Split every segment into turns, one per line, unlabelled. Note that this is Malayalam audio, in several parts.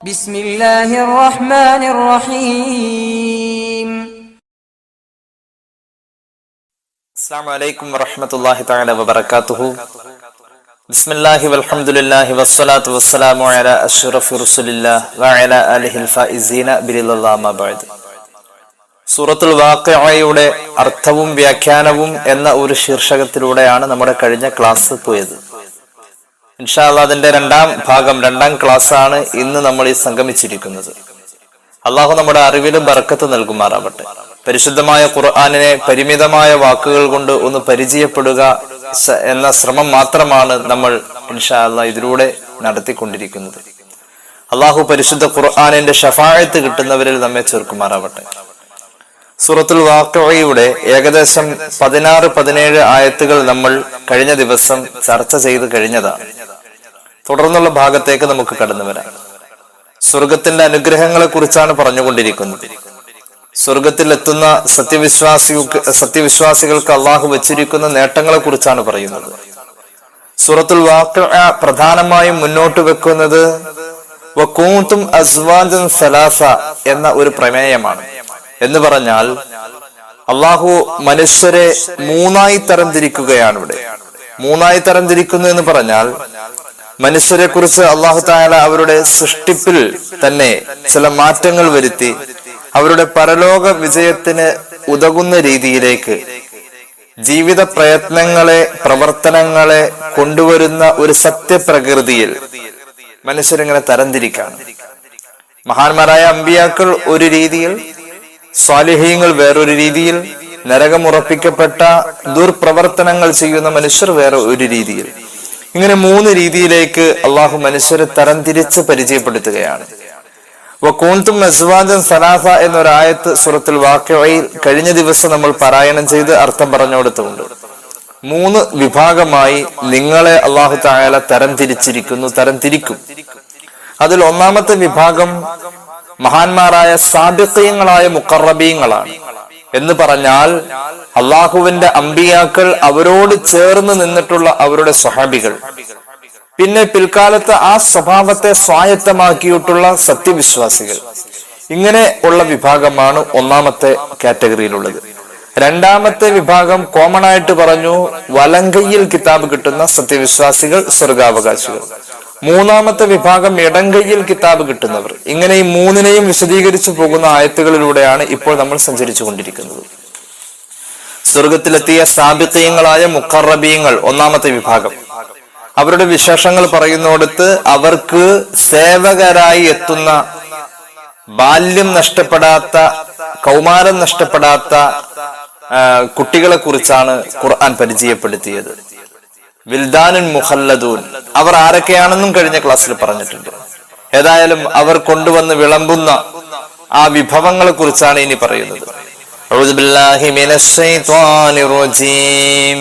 بسم الله الرحمن الرحيم.
السلام عليكم ورحمة الله تعالى وبركاته. بسم الله والحمد لله والصلاة والسلام على أشرف رسول الله وعلى آله الفائزين برضا الله ما بعد. സൂറത്തുൽ വാഖിഅയുടെ അർത്ഥവും വ്യാഖ്യാനവും എന്ന ഒരു ശീർഷകത്തിലൂടെയാണ് നമ്മുടെ കഴിഞ്ഞ ക്ലാസ് പോയത്. ഇൻഷാ അല്ലാഹ് അതിന്റെ രണ്ടാം ക്ലാസ് ആണ് ഇന്ന് നമ്മൾ ഈ സംഗമിച്ചിരിക്കുന്നത്. അള്ളാഹു നമ്മുടെ അറിവിന് ബർക്കത്ത് നൽകുമാറാവട്ടെ. പരിശുദ്ധമായ ഖുർആനിനെ പരിമിതമായ വാക്കുകൾ കൊണ്ട് ഒന്ന് പരിചയപ്പെടുക എന്ന ശ്രമം മാത്രമാണ് നമ്മൾ ഇൻഷാ അല്ലാഹ് ഇതിലൂടെ നടത്തിക്കൊണ്ടിരിക്കുന്നത്. അള്ളാഹു പരിശുദ്ധ ഖുർആനിന്റെ ശഫാഅത്ത് കിട്ടുന്നവരിൽ നമ്മെ ചേർക്കുമാറാവട്ടെ. സൂറത്തുൽ വാഖിഅയുടെ ഏകദേശം 16-17 ആയത്തുകൾ നമ്മൾ കഴിഞ്ഞ ദിവസം ചർച്ച ചെയ്ത് കഴിഞ്ഞതാണ്. തുടർന്നുള്ള ഭാഗത്തേക്ക് നമുക്ക് കടന്നു വരാം. സ്വർഗത്തിന്റെ അനുഗ്രഹങ്ങളെ കുറിച്ചാണ് പറഞ്ഞുകൊണ്ടിരിക്കുന്നത്. സ്വർഗത്തിൽ എത്തുന്ന സത്യവിശ്വാസികൾക്ക് അള്ളാഹു വെച്ചിരിക്കുന്ന നേട്ടങ്ങളെ കുറിച്ചാണ് പറയുന്നത്. സൂറത്തുൽ വാഖിഅ പ്രധാനമായും മുന്നോട്ട് വെക്കുന്നത് വകൂന്തും അസ്വാജൻ സലാസ എന്ന ഒരു പ്രമേയമാണ്. എന്ന് പറഞ്ഞാൽ അള്ളാഹു മനുഷ്യരെ മൂന്നായി തരംതിരിക്കുകയാണ്. ഇവിടെ മൂന്നായി തരംതിരിക്കുന്നു എന്ന് പറഞ്ഞാൽ മനുഷ്യരെ കുറിച്ച് അള്ളാഹു തആല അവരുടെ സൃഷ്ടിപ്പിൽ തന്നെ ചില മാറ്റങ്ങൾ വരുത്തി അവരുടെ പരലോക വിജയത്തിന് ഉതകുന്ന രീതിയിലേക്ക് ജീവിത പ്രവർത്തനങ്ങളെ കൊണ്ടുവരുന്ന ഒരു സത്യപ്രകൃതിയിൽ മനുഷ്യരിങ്ങനെ തരംതിരിക്കാണ്. മഹാന്മാരായ അമ്പിയാക്കൾ ഒരു രീതിയിൽ, സ്വാലിഹീങ്ങൾ വേറൊരു രീതിയിൽ, നരകമുറപ്പിക്കപ്പെട്ട ദുർപ്രവർത്തനങ്ങൾ ചെയ്യുന്ന മനുഷ്യർ വേറെ ഒരു രീതിയിൽ. ഇങ്ങനെ 3 രീതിയിലേക്ക് അള്ളാഹു മനുഷ്യരെ തരംതിരിച്ച് പരിചയപ്പെടുത്തുകയാണ്. വകൂന്തും അസ്വാജൻ സലാസ എന്നൊരായത്ത് സൂറത്തുൽ വാഖിഅയിൽ കഴിഞ്ഞ ദിവസം നമ്മൾ പാരായണം ചെയ്ത് അർത്ഥം പറഞ്ഞു കൊടുത്തുണ്ട്. 3 വിഭാഗമായി നിങ്ങളെ അള്ളാഹു തആല തരംതിരിക്കും. അതിൽ ഒന്നാമത്തെ വിഭാഗം മഹാന്മാരായ സാബിഖീങ്ങളായ മുഖറബീങ്ങളാണ്. എന്ന് പറഞ്ഞാൽ അള്ളാഹുവിന്റെ അമ്പിയാക്കൾ, അവരോട് ചേർന്ന് നിന്നിട്ടുള്ള അവരുടെ സ്വഹാബികൾ, പിന്നെ പിൽക്കാലത്ത് ആ സ്വഭാവത്തെ സ്വായത്തമാക്കിയിട്ടുള്ള സത്യവിശ്വാസികൾ. ഇങ്ങനെ ഉള്ള വിഭാഗമാണ് ഒന്നാമത്തെ കാറ്റഗറിയിലുള്ളത്. രണ്ടാമത്തെ വിഭാഗം കോമൺ ആയിട്ട് പറഞ്ഞു, വലങ്കയിൽ കിതാബ് കിട്ടുന്ന സത്യവിശ്വാസികൾ, സ്വർഗാവകാശികൾ. മൂന്നാമത്തെ വിഭാഗം ഇടങ്കയിൽ കിതാബ് കിട്ടുന്നവർ. ഇങ്ങനെ ഈ 3നെയും വിശദീകരിച്ചു പോകുന്ന ആയത്തുകളിലൂടെയാണ് ഇപ്പോൾ നമ്മൾ സഞ്ചരിച്ചു കൊണ്ടിരിക്കുന്നത്. സ്വർഗത്തിലെത്തിയ സാബിഖീങ്ങളായ മുഖറബീങ്ങൾ ഒന്നാമത്തെ വിഭാഗം. അവരുടെ വിശേഷങ്ങൾ പറയുന്നിടത്ത് അവർക്ക് സേവകരായി എത്തുന്ന, ബാല്യം നഷ്ടപ്പെടാത്ത, കൗമാരം നഷ്ടപ്പെടാത്ത കുട്ടികളെ കുറിച്ചാണ് ഖുർആൻ പരിചയപ്പെടുത്തിയത്. വിൽദാനുൻ മുഖല്ലദൂൻ. അവർ ആരൊക്കെയാണെന്നും കഴിഞ്ഞ ക്ലാസ്സിൽ പറഞ്ഞിട്ടുണ്ട്. ഏതായാലും അവർ കൊണ്ടുവന്ന് വിളമ്പുന്ന ആ വിഭവങ്ങളെ കുറിച്ചാണ് ഇനി പറയുന്നത്. അഊദു ബില്ലാഹി മിനശ് ശൈത്വാനിർ റജീം.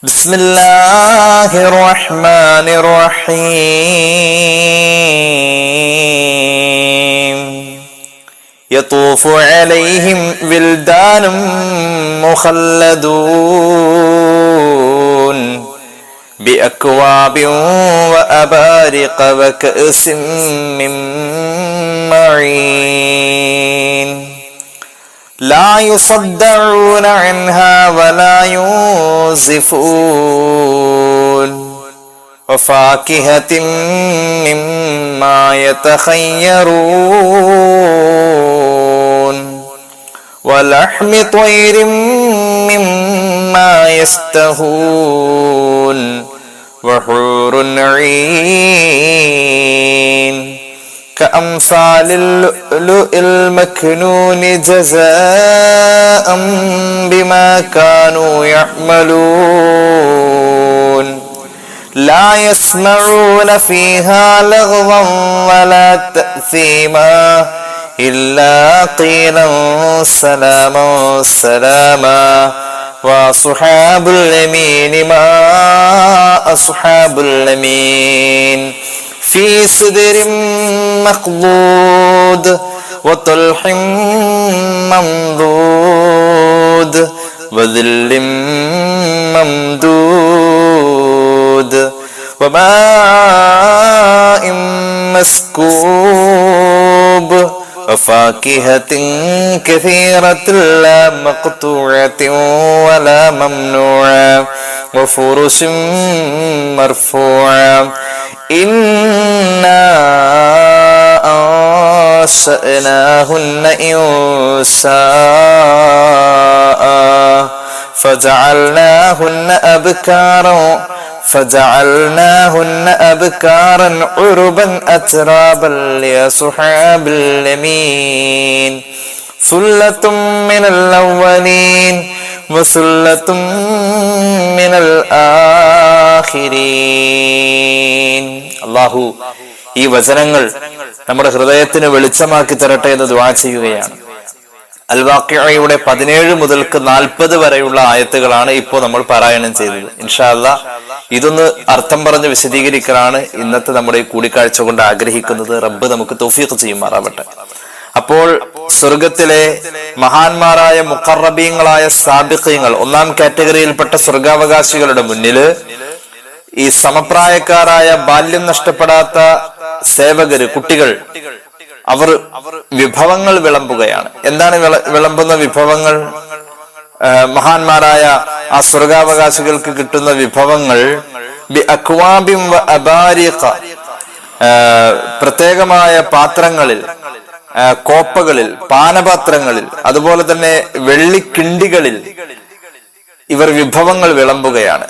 ബിസ്മില്ലാഹിർ റഹ്മാനിർ റഹീം. യതൂഫു അലൈഹിം വിൽദാനും മുഖല്ലദൂൻ ബിഅക്വാബിൻ വഅബാരിഖ വകഅസിൻ മിൻ മഈൻ ലാ യുസദ്ദഊന അൻഹാ വലാ യൂസിഫൂൻ വഫാകിഹത്തിൻ മിമ്മാ യതഖയ്യറൂൻ വലഹ്മി ത്വയ്രിൻ മിമ്മാ യസ്തഹൂൻ വഹൂറുൻ ഈൻ കഅംസാലിൽ ലുഅ്ലുഇൽ മക്നൂനി ജസാഅൻ ബിമാ കാനൂ യഅ്മലൂൻ ലാ യസ്മഊന ഫീഹാ ലഗ്വൻ വലാ തഅ്സീമാ ഇല്ലാ ഖീലൻ സലാമൻ സലാമാ വഅസ്ഹാബുൽ യമീൻ മാ അസ്ഹാബുൽ യമീൻ ഫീ സിദ്രിൻ മഖ്ദൂദ് വതൽഹിൻ മംദൂദ് വദില്ലിൻ മംദൂദ് വമാ مسكوب وفاكهة كثيرة لا مقطوعة ولا ممنوعة وفرش مرفوعة إنا أنشأناهن إنشاء فجعلناهن أبكارا عربا أترابا لأصحاب اليمين ثلة من الأولين وثلة من الآخرين. അല്ലാഹു ഈ വചനങ്ങൾ നമ്മുടെ ഹൃദയത്തിന് വെളിച്ചമാക്കി തരട്ടെ എന്ന് ദുആ ചെയ്യുകയാണ്. അൽ വാഖിഅയുടെ 17 മുതൽക്ക് 40 വരെയുള്ള ആയത്തുകളാണ് ഇപ്പോൾ നമ്മൾ പാരായണം ചെയ്തത്. ഇൻഷാ അല്ലാഹ് ഇതൊന്ന് അർത്ഥം പറഞ്ഞ് വിശദീകരിക്കലാണ് ഇന്നത്തെ നമ്മുടെ ഈ കൂടിക്കാഴ്ച കൊണ്ട് ആഗ്രഹിക്കുന്നത്. റബ്ബ് നമുക്ക് തൗഫീഖ് ചെയ്യുമാറാവട്ടെ. അപ്പോൾ സ്വർഗത്തിലെ മഹാന്മാരായ മുഖറബീങ്ങളായ സാബിഖീങ്ങൾ, ഒന്നാം കാറ്റഗറിയിൽപ്പെട്ട സ്വർഗാവകാശികളുടെ മുന്നില് ഈ സമപ്രായക്കാരായ ബാല്യം നഷ്ടപ്പെടാത്ത സേവകര്, കുട്ടികൾ, അവർ വിഭവങ്ങൾ വിളമ്പുകയാണ്. എന്താണ് വിളമ്പുന്ന വിഭവങ്ങൾ? മഹാന്മാരായ ആ സ്വർഗാവകാശികൾക്ക് കിട്ടുന്ന വിഭവങ്ങൾ പ്രത്യേകമായ പാത്രങ്ങളിൽ, കോപ്പകളിൽ, പാനപാത്രങ്ങളിൽ, അതുപോലെ തന്നെ വെള്ളിക്കിണ്ടികളിൽ ഇവർ വിഭവങ്ങൾ വിളമ്പുകയാണ്.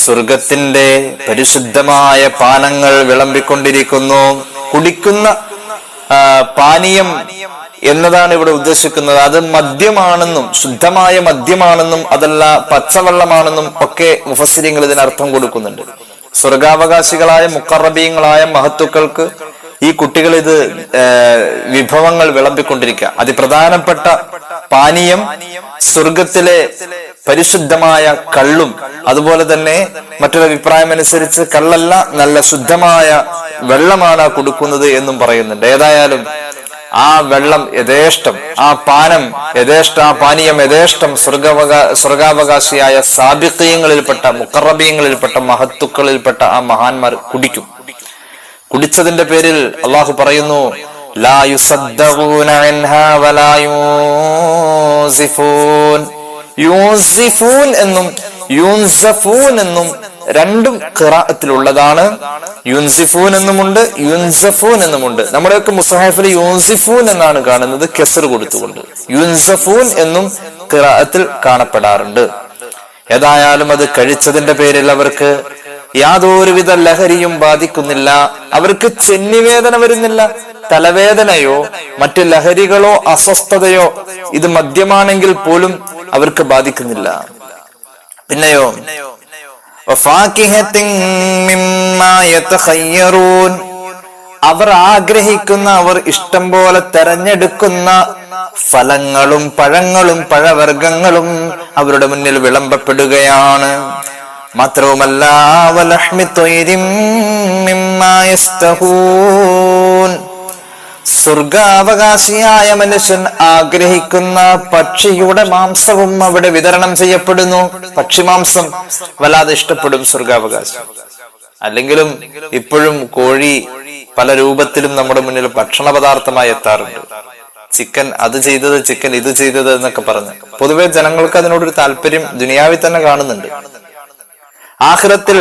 സ്വർഗത്തിന്റെ പരിശുദ്ധമായ പാനങ്ങൾ വിളമ്പിക്കൊണ്ടിരിക്കുന്നു. കുടിക്കുന്ന പാനീയം എന്നതാണ് ഇവിടെ ഉദ്ദേശിക്കുന്നത്. അത് മദ്യമാണെന്നും ശുദ്ധമായ മദ്യമാണെന്നും അതല്ല പച്ചവെള്ളമാണെന്നും ഒക്കെ മുഫസ്സിരീങ്ങൾ ഇതിനർത്ഥം കൊടുക്കുന്നുണ്ട്. സ്വർഗാവകാശികളായ മുഖറബീങ്ങളായ മഹത്തുക്കൾക്ക് ഈ കുട്ടികൾ ഇത് വിഭവങ്ങൾ വിളമ്പിക്കൊണ്ടിരിക്കുക. അതിപ്രധാനപ്പെട്ട പാനീയം സ്വർഗത്തിലെ പരിശുദ്ധമായ കള്ളും, അതുപോലെ തന്നെ മറ്റൊരു അഭിപ്രായം അനുസരിച്ച് കള്ളല്ല, നല്ല ശുദ്ധമായ വെള്ളമാണ് കൊടുക്കുന്നത് എന്നും പറയുന്നുണ്ട്. ഏതായാലും ആ വെള്ളം യഥേഷ്ടം, ആ പാനം യഥേഷ്ടം, ആ പാനീയം യഥേഷ്ടം സ്വർഗാവകാശിയായ സാബിഖീങ്ങളിൽപ്പെട്ട, മുഖറബീങ്ങളിൽപ്പെട്ട, മഹത്തുക്കളിൽപ്പെട്ട ആ മഹാന്മാർ കുടിക്കും. കുടിച്ചതിന്റെ പേരിൽ അള്ളാഹു പറയുന്നു, ലാ യുസദ്ദഊന അൻഹാ വലാ യൂസിഫൂൻ. യൂസിഫൂൻ എന്നും യുൻസഫൂൻ എന്നും രണ്ടും ഖിറാഅത്തിലുള്ളതാണ്. യുൻസിഫൂൻ എന്നുമുണ്ട്, യുൻസഫൂൻ എന്നുമുണ്ട്. നമ്മുടെയൊക്കെ മുസ്ഹഫിൽ യൂസിഫൂൻ എന്നാണ് കാണുന്നത്, കെസ്ർ കൊടുത്തുകൊണ്ട്. യുൻസഫൂൻ എന്നും ഖിറാഅത്തിൽ കാണപ്പെടാറുണ്ട്. ഏതായാലും അത് കഴിച്ചതിന്റെ പേരിൽ അവർക്ക് യാതൊരുവിധ ലഹരിയും ബാധിക്കുന്നില്ല. അവർക്ക് ചെന്നിവേദന വരുന്നില്ല. തലവേദനയോ മറ്റ് ലഹരികളോ അസ്വസ്ഥതയോ ഇത് മദ്യമാണെങ്കിൽ പോലും അവർക്ക് ബാധിക്കുന്നില്ല. പിന്നെയോ അവർ ആഗ്രഹിക്കുന്ന, അവർ ഇഷ്ടം പോലെ തെരഞ്ഞെടുക്കുന്ന ഫലങ്ങളും പഴങ്ങളും പഴവർഗ്ഗങ്ങളും അവരുടെ മുന്നിൽ വിളമ്പപ്പെടുകയാണ്. മാത്രവുമല്ല വലഹ്മി ത്വയ്രിൻ മിമ്മാ യസ്തഹൂൻ. സ്വർഗാവകാശിയായ മനുഷ്യൻ ആഗ്രഹിക്കുന്ന പക്ഷിയുടെ മാംസവും അവിടെ വിതരണം ചെയ്യപ്പെടുന്നു. പക്ഷിമാംസം വല്ലാതെ ഇഷ്ടപ്പെടും സ്വർഗാവകാശി. അല്ലെങ്കിലും ഇപ്പോഴും കോഴി പല രൂപത്തിലും നമ്മുടെ മുന്നിൽ ഭക്ഷണ പദാർത്ഥമായി എത്താറുണ്ട്. ചിക്കൻ അത് ചെയ്തത്, ചിക്കൻ ഇത് ചെയ്തത് എന്നൊക്കെ പറഞ്ഞ് പൊതുവെ ജനങ്ങൾക്ക് അതിനോടൊരു താല്പര്യം ദുനിയാവിൽ തന്നെ കാണുന്നുണ്ട്. ആഖിറത്തിൽ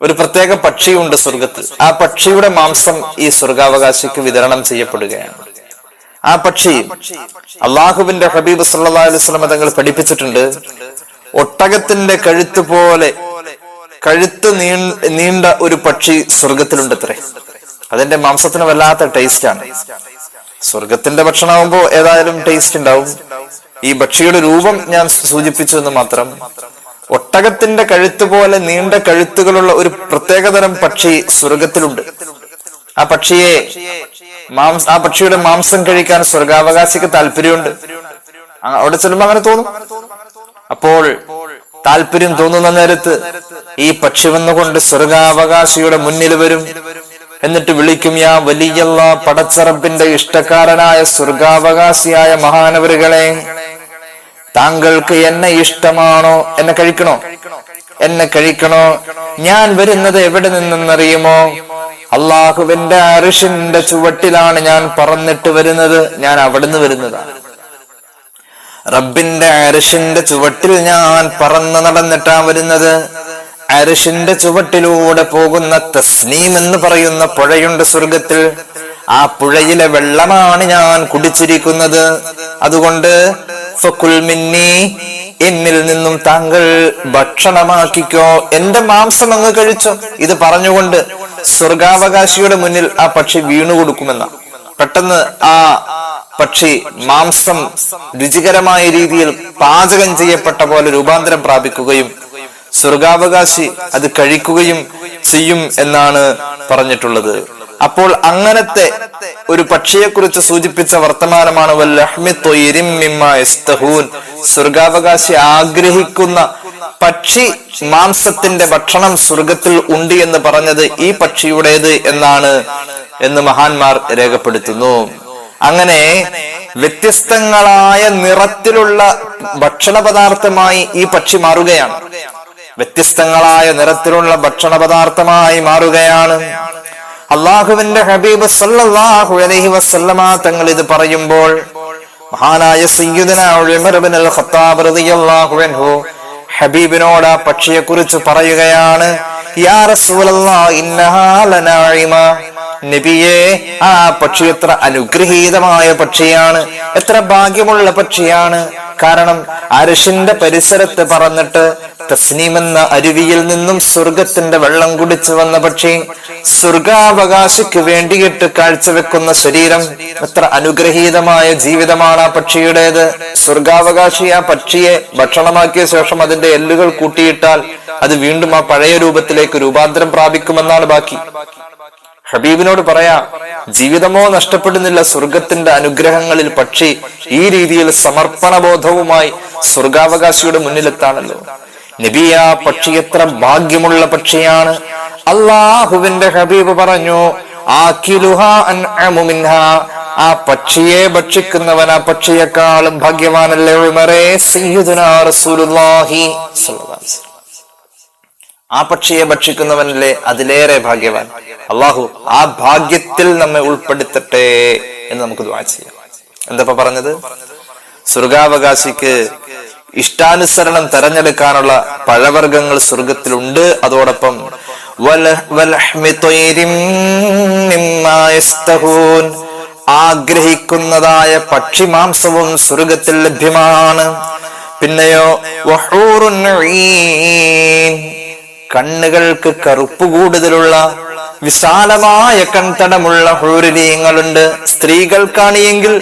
ഒരു പ്രത്യേക പക്ഷിയുണ്ട് സ്വർഗത്തിൽ. ആ പക്ഷിയുടെ മാംസം ഈ സ്വർഗാവകാശിക്ക് വിതരണം ചെയ്യപ്പെടുകയാണ്. ആ പക്ഷി അള്ളാഹുവിന്റെ ഹബീബ് സല്ലല്ലാഹു അലൈഹി വസല്ലം തങ്ങൾ പഠിപ്പിച്ചിട്ടുണ്ട്, ഒട്ടകത്തിന്റെ കഴുത്ത് പോലെ കഴുത്ത് നീണ്ട ഒരു പക്ഷി സ്വർഗത്തിലുണ്ടത്രേ. അതിന്റെ മാംസത്തിന് വല്ലാത്ത ടേസ്റ്റ് ആണ്. സ്വർഗത്തിന്റെ ഭക്ഷണമാകുമ്പോ ഏതായാലും ടേസ്റ്റ് ഉണ്ടാവും. ഈ പക്ഷിയുടെ രൂപം ഞാൻ സൂചിപ്പിച്ചു എന്ന് മാത്രം. ഒട്ടകത്തിന്റെ കഴുത്ത് പോലെ നീണ്ട കഴുത്തുകളുള്ള ഒരു പ്രത്യേകതരം പക്ഷി സ്വർഗത്തിലുണ്ട്. ആ പക്ഷിയുടെ മാംസം കഴിക്കാൻ സ്വർഗാവകാശിക്ക് താല്പര്യമുണ്ട്. അവിടെ ചെല്ലുമ്പോ അങ്ങനെ തോന്നും. അപ്പോൾ താല്പര്യം തോന്നുന്ന നേരത്ത് ഈ പക്ഷി വന്നുകൊണ്ട് സ്വർഗാവകാശിയുടെ മുന്നിൽ വരും. എന്നിട്ട് വിളിക്കും, യാ വലിയല്ലാ, പടച്ചറബിന്റെ ഇഷ്ടക്കാരനായ സ്വർഗാവകാശിയായ മഹാനവറുകളെ, താങ്കൾക്ക് എന്നെ ഇഷ്ടമാണോ? എന്നെ കഴിക്കണോ? എന്നെ കഴിക്കണോ? ഞാൻ വരുന്നത് എവിടെ നിന്നെന്നറിയുമോ? അള്ളാഹുവിന്റെ അർശിന്റെ ചുവട്ടിലാണ് ഞാൻ പറന്നിട്ട് വരുന്നത്. ഞാൻ അവിടുന്ന് വരുന്നതാണ്. റബ്ബിന്റെ അർശിന്റെ ചുവട്ടിൽ ഞാൻ പറന്ന് നടന്നിട്ടാ വരുന്നത്. അർശിന്റെ ചുവട്ടിലൂടെ പോകുന്ന തസ്നീം എന്ന് പറയുന്ന പുഴയുണ്ട് സ്വർഗത്തിൽ. ആ പുഴയിലെ വെള്ളമാണ് ഞാൻ കുടിച്ചിരിക്കുന്നത്. അതുകൊണ്ട് ഫകുൽ മിന്നി, എന്നിൽ നിന്നും താങ്കൾ ഭക്ഷണമാക്കിക്കോ, എന്റെ മാംസം അങ്ങ് കഴിച്ചോ. ഇത് പറഞ്ഞുകൊണ്ട് സ്വർഗാവകാശിയുടെ മുന്നിൽ ആ പക്ഷി വീണു കൊടുക്കുമെന്ന. പെട്ടെന്ന് ആ പക്ഷി മാംസം രുചികരമായ രീതിയിൽ പാചകം ചെയ്യപ്പെട്ട പോലെ രൂപാന്തരം പ്രാപിക്കുകയും സ്വർഗാവകാശി അത് കഴിക്കുകയും ചെയ്യും എന്നാണ് പറഞ്ഞിട്ടുള്ളത്. അപ്പോൾ അങ്ങനത്തെ ഒരു പക്ഷിയെ കുറിച്ച് സൂചിപ്പിച്ച വർത്തമാനമാണ് വല്ലഹ്മി ത്വയ്രിൻ മിമ്മാ യസ്തഹൂൻ. സ്വർഗാവകാശി ആഗ്രഹിക്കുന്ന പക്ഷി മാംസത്തിന്റെ ഭക്ഷണം സ്വർഗത്തിൽ ഉണ്ട് എന്ന് പറഞ്ഞത് ഈ പക്ഷിയുടേത് എന്നാണ് എന്ന് മഹാന്മാർ രേഖപ്പെടുത്തുന്നു. അങ്ങനെ വ്യത്യസ്തങ്ങളായ നിറത്തിലുള്ള ഭക്ഷണ പദാർത്ഥമായി ഈ പക്ഷി മാറുകയാണ്. വ്യത്യസ്തങ്ങളായ നിറത്തിലുള്ള ഭക്ഷണ പദാർത്ഥമായി മാറുകയാണ്. അള്ളാഹുവിന്റെ ഹബീബ് സല്ലല്ലാഹു അലൈഹി വസല്ലമ തങ്ങൾ ഇത് പറയുമ്പോൾ മഹാനായ സയ്യിദുനാ ഉമർ ഇബ്നുൽ ഖത്താബ് റളിയല്ലാഹു അൻഹു ഹബീബിനോട് ആ പക്ഷിയെ കുറിച്ച് പറയുകയാണ്, യാ റസൂലല്ലാഹ് ഇന്നഹാ ലനാഇമ. നബിയേ, ആ പക്ഷി എത്ര അനുഗ്രഹീതമായ പക്ഷിയാണ്, എത്ര ഭാഗ്യമുള്ള പക്ഷിയാണ്. കാരണം അർശിന്റെ പരിസരത്ത് പറന്നിട്ട് തസ്നീം എന്ന അരുവിയിൽ നിന്നും സ്വർഗത്തിന്റെ വെള്ളം കുടിച്ചു വന്ന പക്ഷി, സ്വർഗാവകാശിക്ക് വേണ്ടിയിട്ട് കാഴ്ചവെക്കുന്ന ശരീരം, എത്ര അനുഗ്രഹീതമായ ജീവിതമാണ് ആ പക്ഷിയുടേത്. സ്വർഗാവകാശി ആ പക്ഷിയെ ഭക്ഷണമാക്കിയ ശേഷം അതിന്റെ എല്ലുകൾ കൂട്ടിയിട്ടാൽ അത് വീണ്ടും ആ പഴയ രൂപത്തിലേക്ക് രൂപാന്തരം പ്രാപിക്കുമെന്നാണ് ബാക്കി. ഹബീബിനോട് പറയാ, ജീവിതമോ നഷ്ടപ്പെടുന്നില്ല, സ്വർഗത്തിന്റെ അനുഗ്രഹങ്ങളിൽ പക്ഷി ഈ രീതിയിൽ സമർപ്പണബോധവുമായി സ്വർഗാവകാശിയുടെ മുന്നിലെത്താണല്ലോ. നബി, ആ പക്ഷി എത്ര ഭാഗ്യമുള്ള പക്ഷിയാണ്. അള്ളാഹുവിന്റെ ഹബീബ് പറഞ്ഞു, ആകിലുഹാ അൻഅമു മിൻഹാ. ആ പക്ഷിയെ ഭക്ഷിക്കുന്നവൻ ആ പക്ഷിയെക്കാളും ഭാഗ്യവാനല്ലേ ഉമറേ. സയ്യിദുനാ റസൂലുള്ളാഹി സ്വല്ലല്ലാഹു അലൈഹി വസല്ലം. ആ പക്ഷിയെ ഭക്ഷിക്കുന്നവനല്ലേ അതിലേറെ ഭാഗ്യവാൻ. അള്ളാഹു ആ ഭാഗ്യത്തിൽ നമ്മെ ഉൾപ്പെടുത്തട്ടെ എന്ന് നമുക്ക് ദുആ ചെയ്യാം. എന്താ പറഞ്ഞത്? സ്വർഗാവകാശിക്ക് ഇഷ്ടാനുസരണം തെരഞ്ഞെടുക്കാനുള്ള പഴവർഗ്ഗങ്ങൾ സ്വർഗത്തിലുണ്ട്. അതോടൊപ്പം ആഗ്രഹിക്കുന്നതായ പക്ഷി മാംസവും സ്വർഗത്തിൽ ലഭ്യമാണ്. പിന്നെയോ കണ്ണുകൾക്ക് കറുപ്പ് കൂടുതലുള്ള വിശാലമായ കൺതടമുള്ള ഹൂറിലീങ്ങളുണ്ട്. സ്ത്രീകൾക്കാണെങ്കിൽ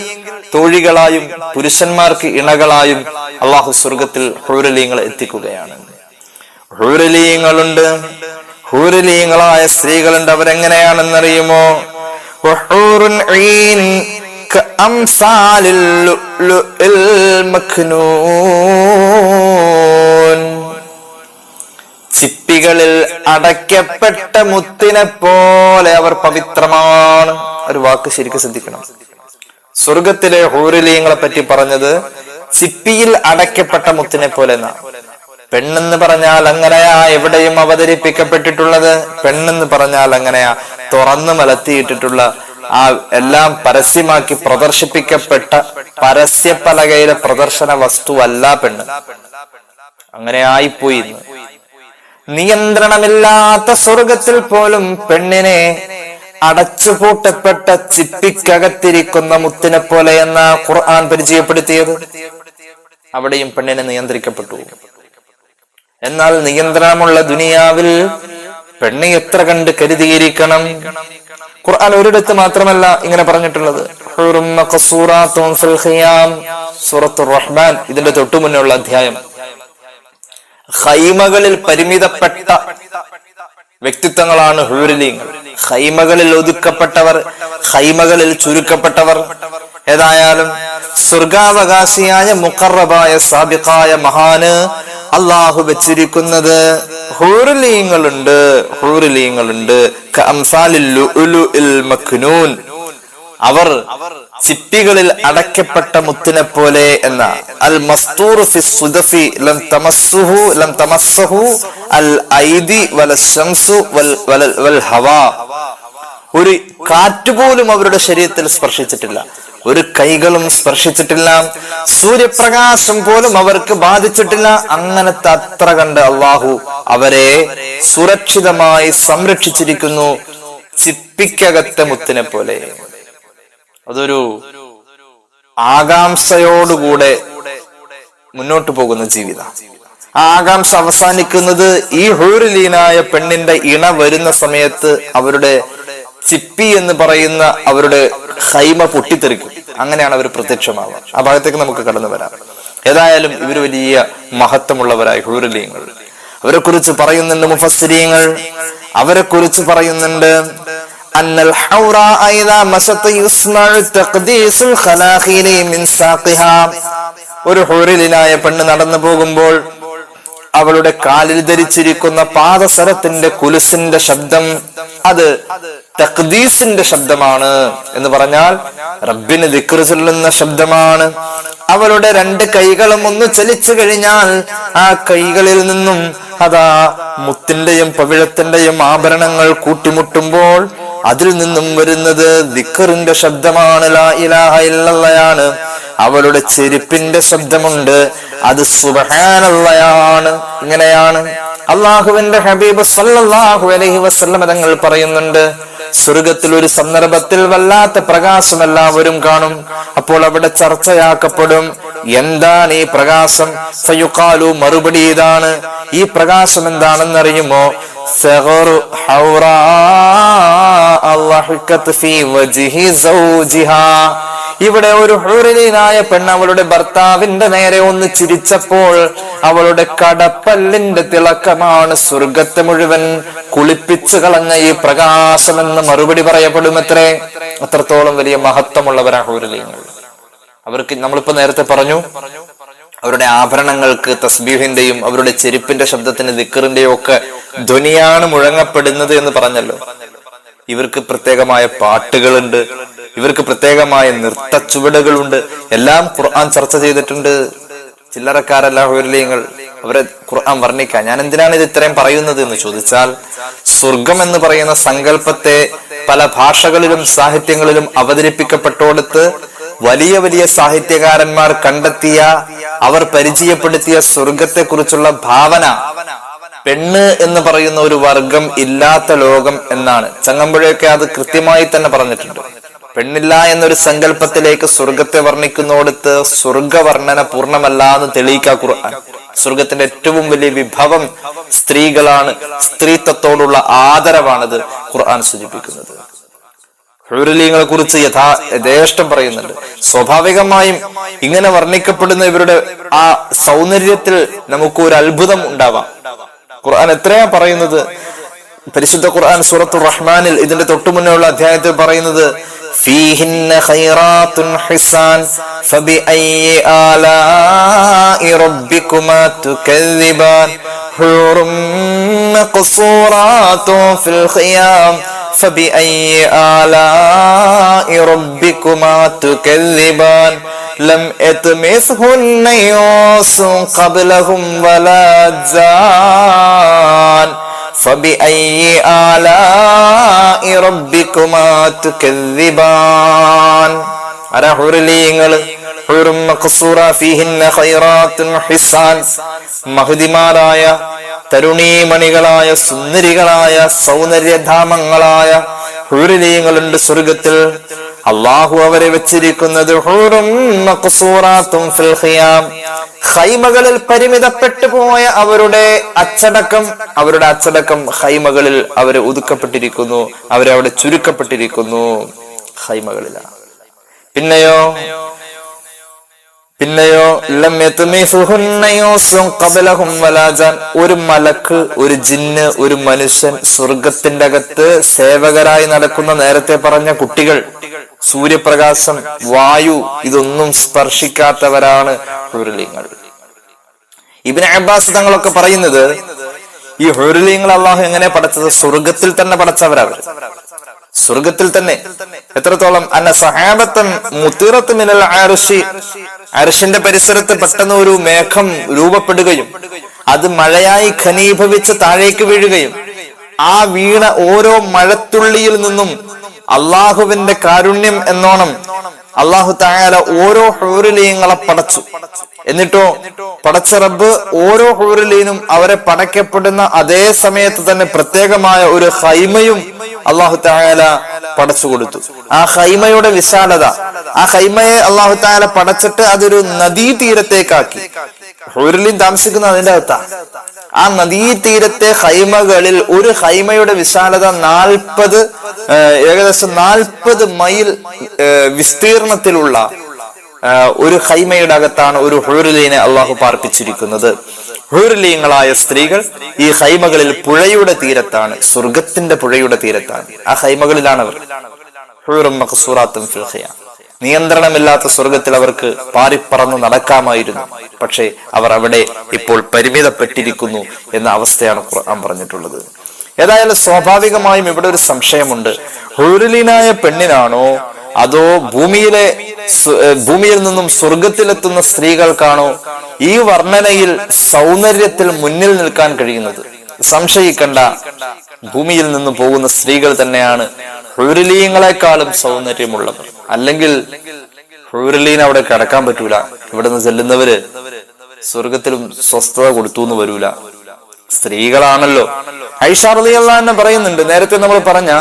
തോഴികളായും പുരുഷന്മാർക്ക് ഇണകളായും അള്ളാഹു സ്വർഗത്തിൽ ഹൂറിലീങ്ങളെ എത്തിക്കുകയാണ്. ഹൂറിലീങ്ങളുണ്ട്, ഹൂറിലീങ്ങളായ സ്ത്രീകളുണ്ട്. അവരെങ്ങനെയാണെന്നറിയുമോ? ചിപ്പികളിൽ അടയ്ക്കപ്പെട്ട മുത്തിനെ പോലെ അവർ പവിത്രമാണ്. ഒരു വാക്ക് ശരിക്കും ശ്രദ്ധിക്കണം. സ്വർഗത്തിലെ ഹൂറിലീങ്ങളെ പറ്റി പറഞ്ഞത് ചിപ്പിയിൽ അടയ്ക്കപ്പെട്ട മുത്തിനെ പോലെ എന്നാണ്. പെണ്ണെന്ന് പറഞ്ഞാൽ അങ്ങനെയാ എവിടെയും അവതരിപ്പിക്കപ്പെട്ടിട്ടുള്ളത്. പെണ്ണെന്ന് പറഞ്ഞാൽ അങ്ങനെയാ തുറന്നു മലത്തിയിട്ടിട്ടുള്ള ആ എല്ലാം പരസ്യമാക്കി പ്രദർശിപ്പിക്കപ്പെട്ട പരസ്യപ്പലകയിലെ പ്രദർശന വസ്തുവല്ല പെണ്ണ്. അങ്ങനെ ആയിപ്പോയി. നിയന്ത്രണമില്ലാത്ത സ്വർഗത്തിൽ പോലും പെണ്ണിനെ അടച്ചുപൂട്ടപ്പെട്ട ചിപ്പിക്കകത്തിരിക്കുന്ന മുത്തിനെ പോലെ എന്ന ഖുർആൻ പരിചയപ്പെടുത്തിയത്. അവിടെയും പെണ്ണിനെ നിയന്ത്രിക്കപ്പെട്ടു. എന്നാൽ നിയന്ത്രണമുള്ള ദുനിയാവിൽ പെണ്ണ് എത്ര കണ്ട് കരുതിയിരിക്കണം. ഖുർആൻ ഒരിടത്ത് മാത്രമല്ല ഇങ്ങനെ പറഞ്ഞിട്ടുള്ളത്. സൂറത്തുർ റഹ്മാൻ, ഇതിന്റെ തൊട്ടു മുന്നുള്ള അധ്യായം. ഖൈമകളിൽ പരിമിതപ്പെട്ട വ്യക്തിത്വങ്ങളാണ് ഹൂറിലീങ്ങൾ. ഖൈമകളിൽ ഒതുക്കപ്പെട്ടവർ, ഖൈമകളിൽ ചുരുക്കപ്പെട്ടവർ. ഏതായാലും സ്വർഗാവകാശിയായ മുഖറബായ സാബിഖായ മഹാന് അള്ളാഹു വെച്ചിരിക്കുന്നത് ഹൂറിലീങ്ങളുണ്ട്. ഹൂറിലീങ്ങളുണ്ട്. കഅംസാലിൽ ലുഅ്ലുഇൽ മക്നൂൻ. അവർ ചിപ്പികളിൽ അടയ്ക്കപ്പെട്ട മുത്തിനെ പോലെ എന്ന അൽ മസ്തൂർ ഫി സുദഫി ലം തമസ്സഹു അൽ ഐദി വൽ ശംസു വൽ ഹവാ. ഒരു കാറ്റുപോലും അവരുടെ ശരീരത്തിൽ സ്പർശിച്ചിട്ടില്ല, ഒരു കൈകളും സ്പർശിച്ചിട്ടില്ല, സൂര്യപ്രകാശം പോലും അവർക്ക് ബാധിച്ചിട്ടില്ല. അങ്ങനത്തെ അത്ര കണ്ട് അള്ളാഹു അവരെ സുരക്ഷിതമായി സംരക്ഷിച്ചിരിക്കുന്നു, ചിപ്പിക്കകത്തെ മുത്തിനെ പോലെ. അതൊരു ആകാംക്ഷയോടുകൂടെ മുന്നോട്ട് പോകുന്ന ജീവിതം. ആ ആകാംക്ഷ അവസാനിക്കുന്നത് ഈ ഹൂറിലീനായ പെണ്ണിന്റെ ഇണ വരുന്ന സമയത്ത് അവരുടെ ചിപ്പി എന്ന് പറയുന്ന അവരുടെ ഹൈമ പൊട്ടിത്തെറിക്കും. അങ്ങനെയാണ് അവർ പ്രത്യക്ഷമാവുക. ആ ഭാഗത്തേക്ക് നമുക്ക് കടന്നു വരാം. ഏതായാലും ഇവർ വലിയ മഹത്വമുള്ളവരായ ഹൂറിലീങ്ങൾ. അവരെ കുറിച്ച് പറയുന്നുണ്ട് മുഫസ്സിരീങ്ങൾ, അവരെ കുറിച്ച് പറയുന്നുണ്ട് അന്നൽ ഹൗറാ ഐദാ മസത യുസ്മഉ തഖ്ദീസുൽ ഖലാഖിലി മിൻ സാഖിഹാ. ഒരു ഹൂറിലീനായ പെണ്ണ് നടന്നു പോകുമ്പോൾ അവളുടെ കാലിൽ ധരിച്ചിരിക്കുന്ന പാദസരത്തിന്റെ കുലുസിന്റെ ശബ്ദം അത് തഖ്ദീസിന്റെ ശബ്ദമാണ് എന്ന് പറഞ്ഞാൽ റബ്ബിന് ദിക്ർ ചൊല്ലുന്ന ശബ്ദമാണ്. അവളുടെ രണ്ട് കൈകളും ഒന്ന് ചലിച്ചു കഴിഞ്ഞാൽ ആ കൈകളിൽ നിന്നും അതാ മുത്തിന്റെയും പവിഴത്തിന്റെയും ആഭരണങ്ങൾ കൂട്ടിമുട്ടുമ്പോൾ അതിൽ നിന്നും വരുന്നത് ദിക്റിന്റെ ശബ്ദമാണ്, ലാ ഇലാഹ ഇല്ലല്ലാഹയാണ്. അവളുടെ ചെരുപ്പിന്റെ ശബ്ദമുണ്ട്, അത് സുബ്ഹാനല്ലാഹയാണ്. ഇങ്ങനെയാണ് അള്ളാഹുവിന്റെ ഹബീബ് സല്ലല്ലാഹു അലൈഹി വസല്ലം തങ്ങൾ പറയുന്നുണ്ട്, സ്വർഗത്തിൽ ഒരു സന്ദർഭത്തിൽ വല്ലാത്ത പ്രകാശം എല്ലാവരും കാണും. അപ്പോൾ അവിടെ ചർച്ചയാക്കപ്പെടും, എന്താണ് ഈ പ്രകാശം? ഫയുഖാലു, മറുപടി ഇതാണ്, ഈ പ്രകാശം എന്താണെന്നറിയുമോ? സഗറു ഹൗറാ അല്ലാഹുക്കത്ത് ഫീ വജ്ഹി സൗജിഹാ. ഇവിടെ ഒരു ഹൂറിലീനായ പെണ്ണ് അവളുടെ ഭർത്താവിന്റെ നേരെ ഒന്ന് ചിരിച്ചപ്പോൾ അവളുടെ കടപ്പല്ലിന്റെ തിളക്കമാണ് സ്വർഗത്തെ മുഴുവൻ കുളിപ്പിച്ചു കളഞ്ഞ ഈ പ്രകാശമെന്ന് മറുപടി പറയപ്പെടുമത്രേ. അത്രത്തോളം വലിയ മഹത്വമുള്ളവരാണ് ഹൂറിലീങ്ങൾ. അവർക്ക് നമ്മളിപ്പോ നേരത്തെ പറഞ്ഞു, അവരുടെ ആഭരണങ്ങൾക്ക് തസ്ബീഹിന്റെയും അവരുടെ ചെരുപ്പിന്റെ ശബ്ദത്തിന് ദിക്റിന്റെയും ഒക്കെ ധ്വനിയാണ് മുഴങ്ങപ്പെടുന്നത് എന്ന് പറഞ്ഞല്ലോ. ഇവർക്ക് പ്രത്യേകമായ പാട്ടുകളുണ്ട്, ഇവർക്ക് പ്രത്യേകമായ നൃത്ത ചുവടുകളുണ്ട്. എല്ലാം ഖുർആൻ ചർച്ച ചെയ്തിട്ടുണ്ട്. ചില്ലറക്കാരല്ല ഹൂറിലീങ്ങൾ. അവരെ ഖുർആൻ വർണ്ണിക്കാൻ ഞാൻ എന്തിനാണ് ഇത് ഇത്രയും പറയുന്നത് എന്ന് ചോദിച്ചാൽ, സ്വർഗം എന്ന് പറയുന്ന സങ്കല്പത്തെ പല ഭാഷകളിലും സാഹിത്യങ്ങളിലും അവതരിപ്പിക്കപ്പെട്ടോടത്ത് വലിയ വലിയ സാഹിത്യകാരന്മാർ കണ്ടെത്തിയ, അവർ പരിചയപ്പെടുത്തിയ സ്വർഗത്തെ കുറിച്ചുള്ള ഭാവന പെണ്ണ് എന്ന് പറയുന്ന ഒരു വർഗം ഇല്ലാത്ത ലോകം എന്നാണ്. ചങ്ങമ്പുഴയൊക്കെ അത് കൃത്യമായി തന്നെ പറഞ്ഞിട്ടുണ്ട്. പെണ്ണില്ല എന്നൊരു സങ്കല്പത്തിലേക്ക് സ്വർഗത്തെ വർണ്ണിക്കുന്നോടത്ത് സ്വർഗവർണ്ണന പൂർണ്ണമല്ല എന്ന് തെളിയിക്കാ ഖുർആൻ. സ്വർഗത്തിന്റെ ഏറ്റവും വലിയ വിഭവം സ്ത്രീകളാണ്, സ്ത്രീത്വത്തോടുള്ള ആദരവാണത് ഖുർആൻ സൂചിപ്പിക്കുന്നത്. ഹൂറിലീങ്ങളെ കുറിച്ച് യഥേഷ്ടം പറയുന്നുണ്ട്. സ്വാഭാവികമായും ഇങ്ങനെ വർണ്ണിക്കപ്പെടുന്ന ഇവരുടെ ആ സൗന്ദര്യത്തിൽ നമുക്ക് ഒരു അത്ഭുതം ഉണ്ടാവാം. ഖുർആൻ എത്രയാ പറയുന്നത്? പരിശുദ്ധ ഖുർആൻ സൂറത്തുർ റഹ്മാനിൽ ഇതിന്റെ തൊട്ടു മുന്നേയുള്ള അധ്യായത്തിൽ പറയുന്നത്, ഫീഹിന്ന ഖൈറാത്തുൻ ഹിസാൻ ഫബിഅയ്യി ആലാഇ റബ്ബികുമാ തുകദ്ദിബാൻ ഹൂറും മഖ്സൂറാത്തുൻ ഫിൽ ഖിയാം ഫബിഅയ്യി ആലാഇ റബ്ബികുമാ തുകദ്ദിബാൻ ലം യത്മിസ്ഹുന്ന യൂസുൻ ഖബ്ലഹും വലാ ജാൻ ഫബിഅയ്യി ആലാഇ റബ്ബികുമാ തുകദ്ദിബാൻ. ആരാ ഹൂറിലീങ്ങൾ? ഹൂറും മഖ്സൂറ ഫീഹിന്ന ഖൈറാത്തുൻ ഹിസാൻ. മഹദിമാരായ തരുണീമണികളായ സുന്ദരികളായ സൗന്ദര്യധാമങ്ങളായ ഹൂറിലീങ്ങളുണ്ട് സ്വർഗത്തിൽ. അള്ളാഹു അവരെ വെച്ചിരിക്കുന്നത് ഹൂറും മഖ്സൂറാത്തുൻ ഫിൽ ഖിയാം. ഖൈമകളിൽ പരിമിതപ്പെട്ടു പോയ അവരുടെ അച്ചടക്കം ഖൈമകളിൽ അവരെ ഒതുക്കപ്പെട്ടിരിക്കുന്നു, അവരെ അവിടെ ചുരുക്കപ്പെട്ടിരിക്കുന്നു ഖൈമകളിലാണ്. പിന്നെയോ ലം യത്മിസുഹുന്ന യൂസുൻ ഖബ്ലഹും വലാ ജാൻ. ഒരു മലക്ക്, ഒരു ജിന്ന്, ഒരു മനുഷ്യൻ സ്വർഗത്തിന്റെ അകത്ത് സേവകരായി നടക്കുന്ന നേരത്തെ പറഞ്ഞ കുട്ടികൾ, സൂര്യപ്രകാശം, വായു, ഇതൊന്നും സ്പർശിക്കാത്തവരാണ് ഹൂറിലീങ്ങൾ. ഇബ്നു അബ്ബാസ് തങ്ങളൊക്കെ പറയുന്നത്, ഈ ഹൂറിലീങ്ങൾ അള്ളാഹു എങ്ങനെ പടച്ചത്? സ്വർഗത്തിൽ തന്നെ പടച്ചവരവർ. സ്വർഗത്തിൽ തന്നെ. എത്രത്തോളം അന്ന സഹാബത്തൻ മുത്തിറത്ത് മിനൽ അർശി, അർശിന്റെ പരിസരത്ത് പെട്ടെന്ന് ഒരു മേഘം രൂപപ്പെടുകയും അത് മഴയായി ഘനീഭവിച്ച് താഴേക്ക് വീഴുകയും ആ വീണ ഓരോ മഴത്തുള്ളിയിൽ നിന്നും അള്ളാഹുവിന്റെ കാരുണ്യം എന്നോണം അള്ളാഹു തആല ഓരോ ഹൂറുലീങ്ങളെ പടച്ചു. എന്നിട്ടോ പടച്ച റബ്ബ് ഓരോ ഹൂറുലീനും അവരെ പടക്കപ്പെടുന്ന അതേ സമയത്ത് തന്നെ പ്രത്യേകമായ ഒരു ഖൈമയും അള്ളാഹു തആല പടച്ചു കൊടുത്തു. ആ ഖൈമയുടെ വിശാലത, ആ ഖൈമയെ അള്ളാഹു തആല പടച്ചിട്ട് അതൊരു നദീ തീരത്തേക്കാക്കി. ഹൂറുലീൻ താമസിക്കുന്ന അതിന്റെ അകത്താ. ആ നദീതീരത്തെ ഖൈമകളിൽ ഒരു ഖൈമയുടെ വിശാലത ഏകദേശം 40 മൈൽ വിസ്തീർണത്തിലുള്ള ഒരു ഖൈമയുടെ അകത്താണ് ഒരു ഹൂറുലീനെ അള്ളാഹു പാർപ്പിച്ചിരിക്കുന്നത്. ഹൂറുലീങ്ങളായ സ്ത്രീകൾ ഈ ഖൈമകളിൽ പുഴയുടെ തീരത്താണ്, സ്വർഗത്തിന്റെ പുഴയുടെ തീരത്താണ്. ആ ഖൈമകളിലാണ് അവർ. ഹൂറും മഖ്സൂറാത്തുൻ ഫിൽ ഖിയാം. നിയന്ത്രണമില്ലാത്ത സ്വർഗത്തിൽ അവർക്ക് പാറിപ്പറന്ന് നടക്കാമായിരുന്നു. പക്ഷേ അവർ അവിടെ ഇപ്പോൾ പരിമിതപ്പെട്ടിരിക്കുന്നു എന്ന അവസ്ഥയാണ് ഖുർആൻ പറഞ്ഞിട്ടുള്ളത്. ഏതായാലും സ്വാഭാവികമായും ഇവിടെ ഒരു സംശയമുണ്ട്. ഹൂറുലീനായ പെണ്ണിനാണോ അതോ ഭൂമിയിൽ നിന്നും സ്വർഗത്തിലെത്തുന്ന സ്ത്രീകൾക്കാണോ ഈ വർണ്ണനയിൽ സൗന്ദര്യത്തിൽ മുന്നിൽ നിൽക്കാൻ കഴിയുന്നത്? സംശയിക്കണ്ട, ഭൂമിയിൽ നിന്ന് പോകുന്ന സ്ത്രീകൾ തന്നെയാണ് ഹൂറുലീങ്ങളെക്കാളും സൗന്ദര്യമുള്ളവർ. അല്ലെങ്കിൽ ഹൂറുലീൻ അവിടെ കിടക്കാൻ പറ്റൂല. ഇവിടെ നിന്ന് ചെല്ലുന്നവര് സ്വർഗത്തിലും സ്വസ്ഥത കൊടുത്തു എന്ന് വരൂല. സ്ത്രീകളാണല്ലോ. ഐഷ റളിയല്ലാഹു അൻഹ പറയുന്നുണ്ട്, നേരത്തെ നമ്മൾ പറഞ്ഞ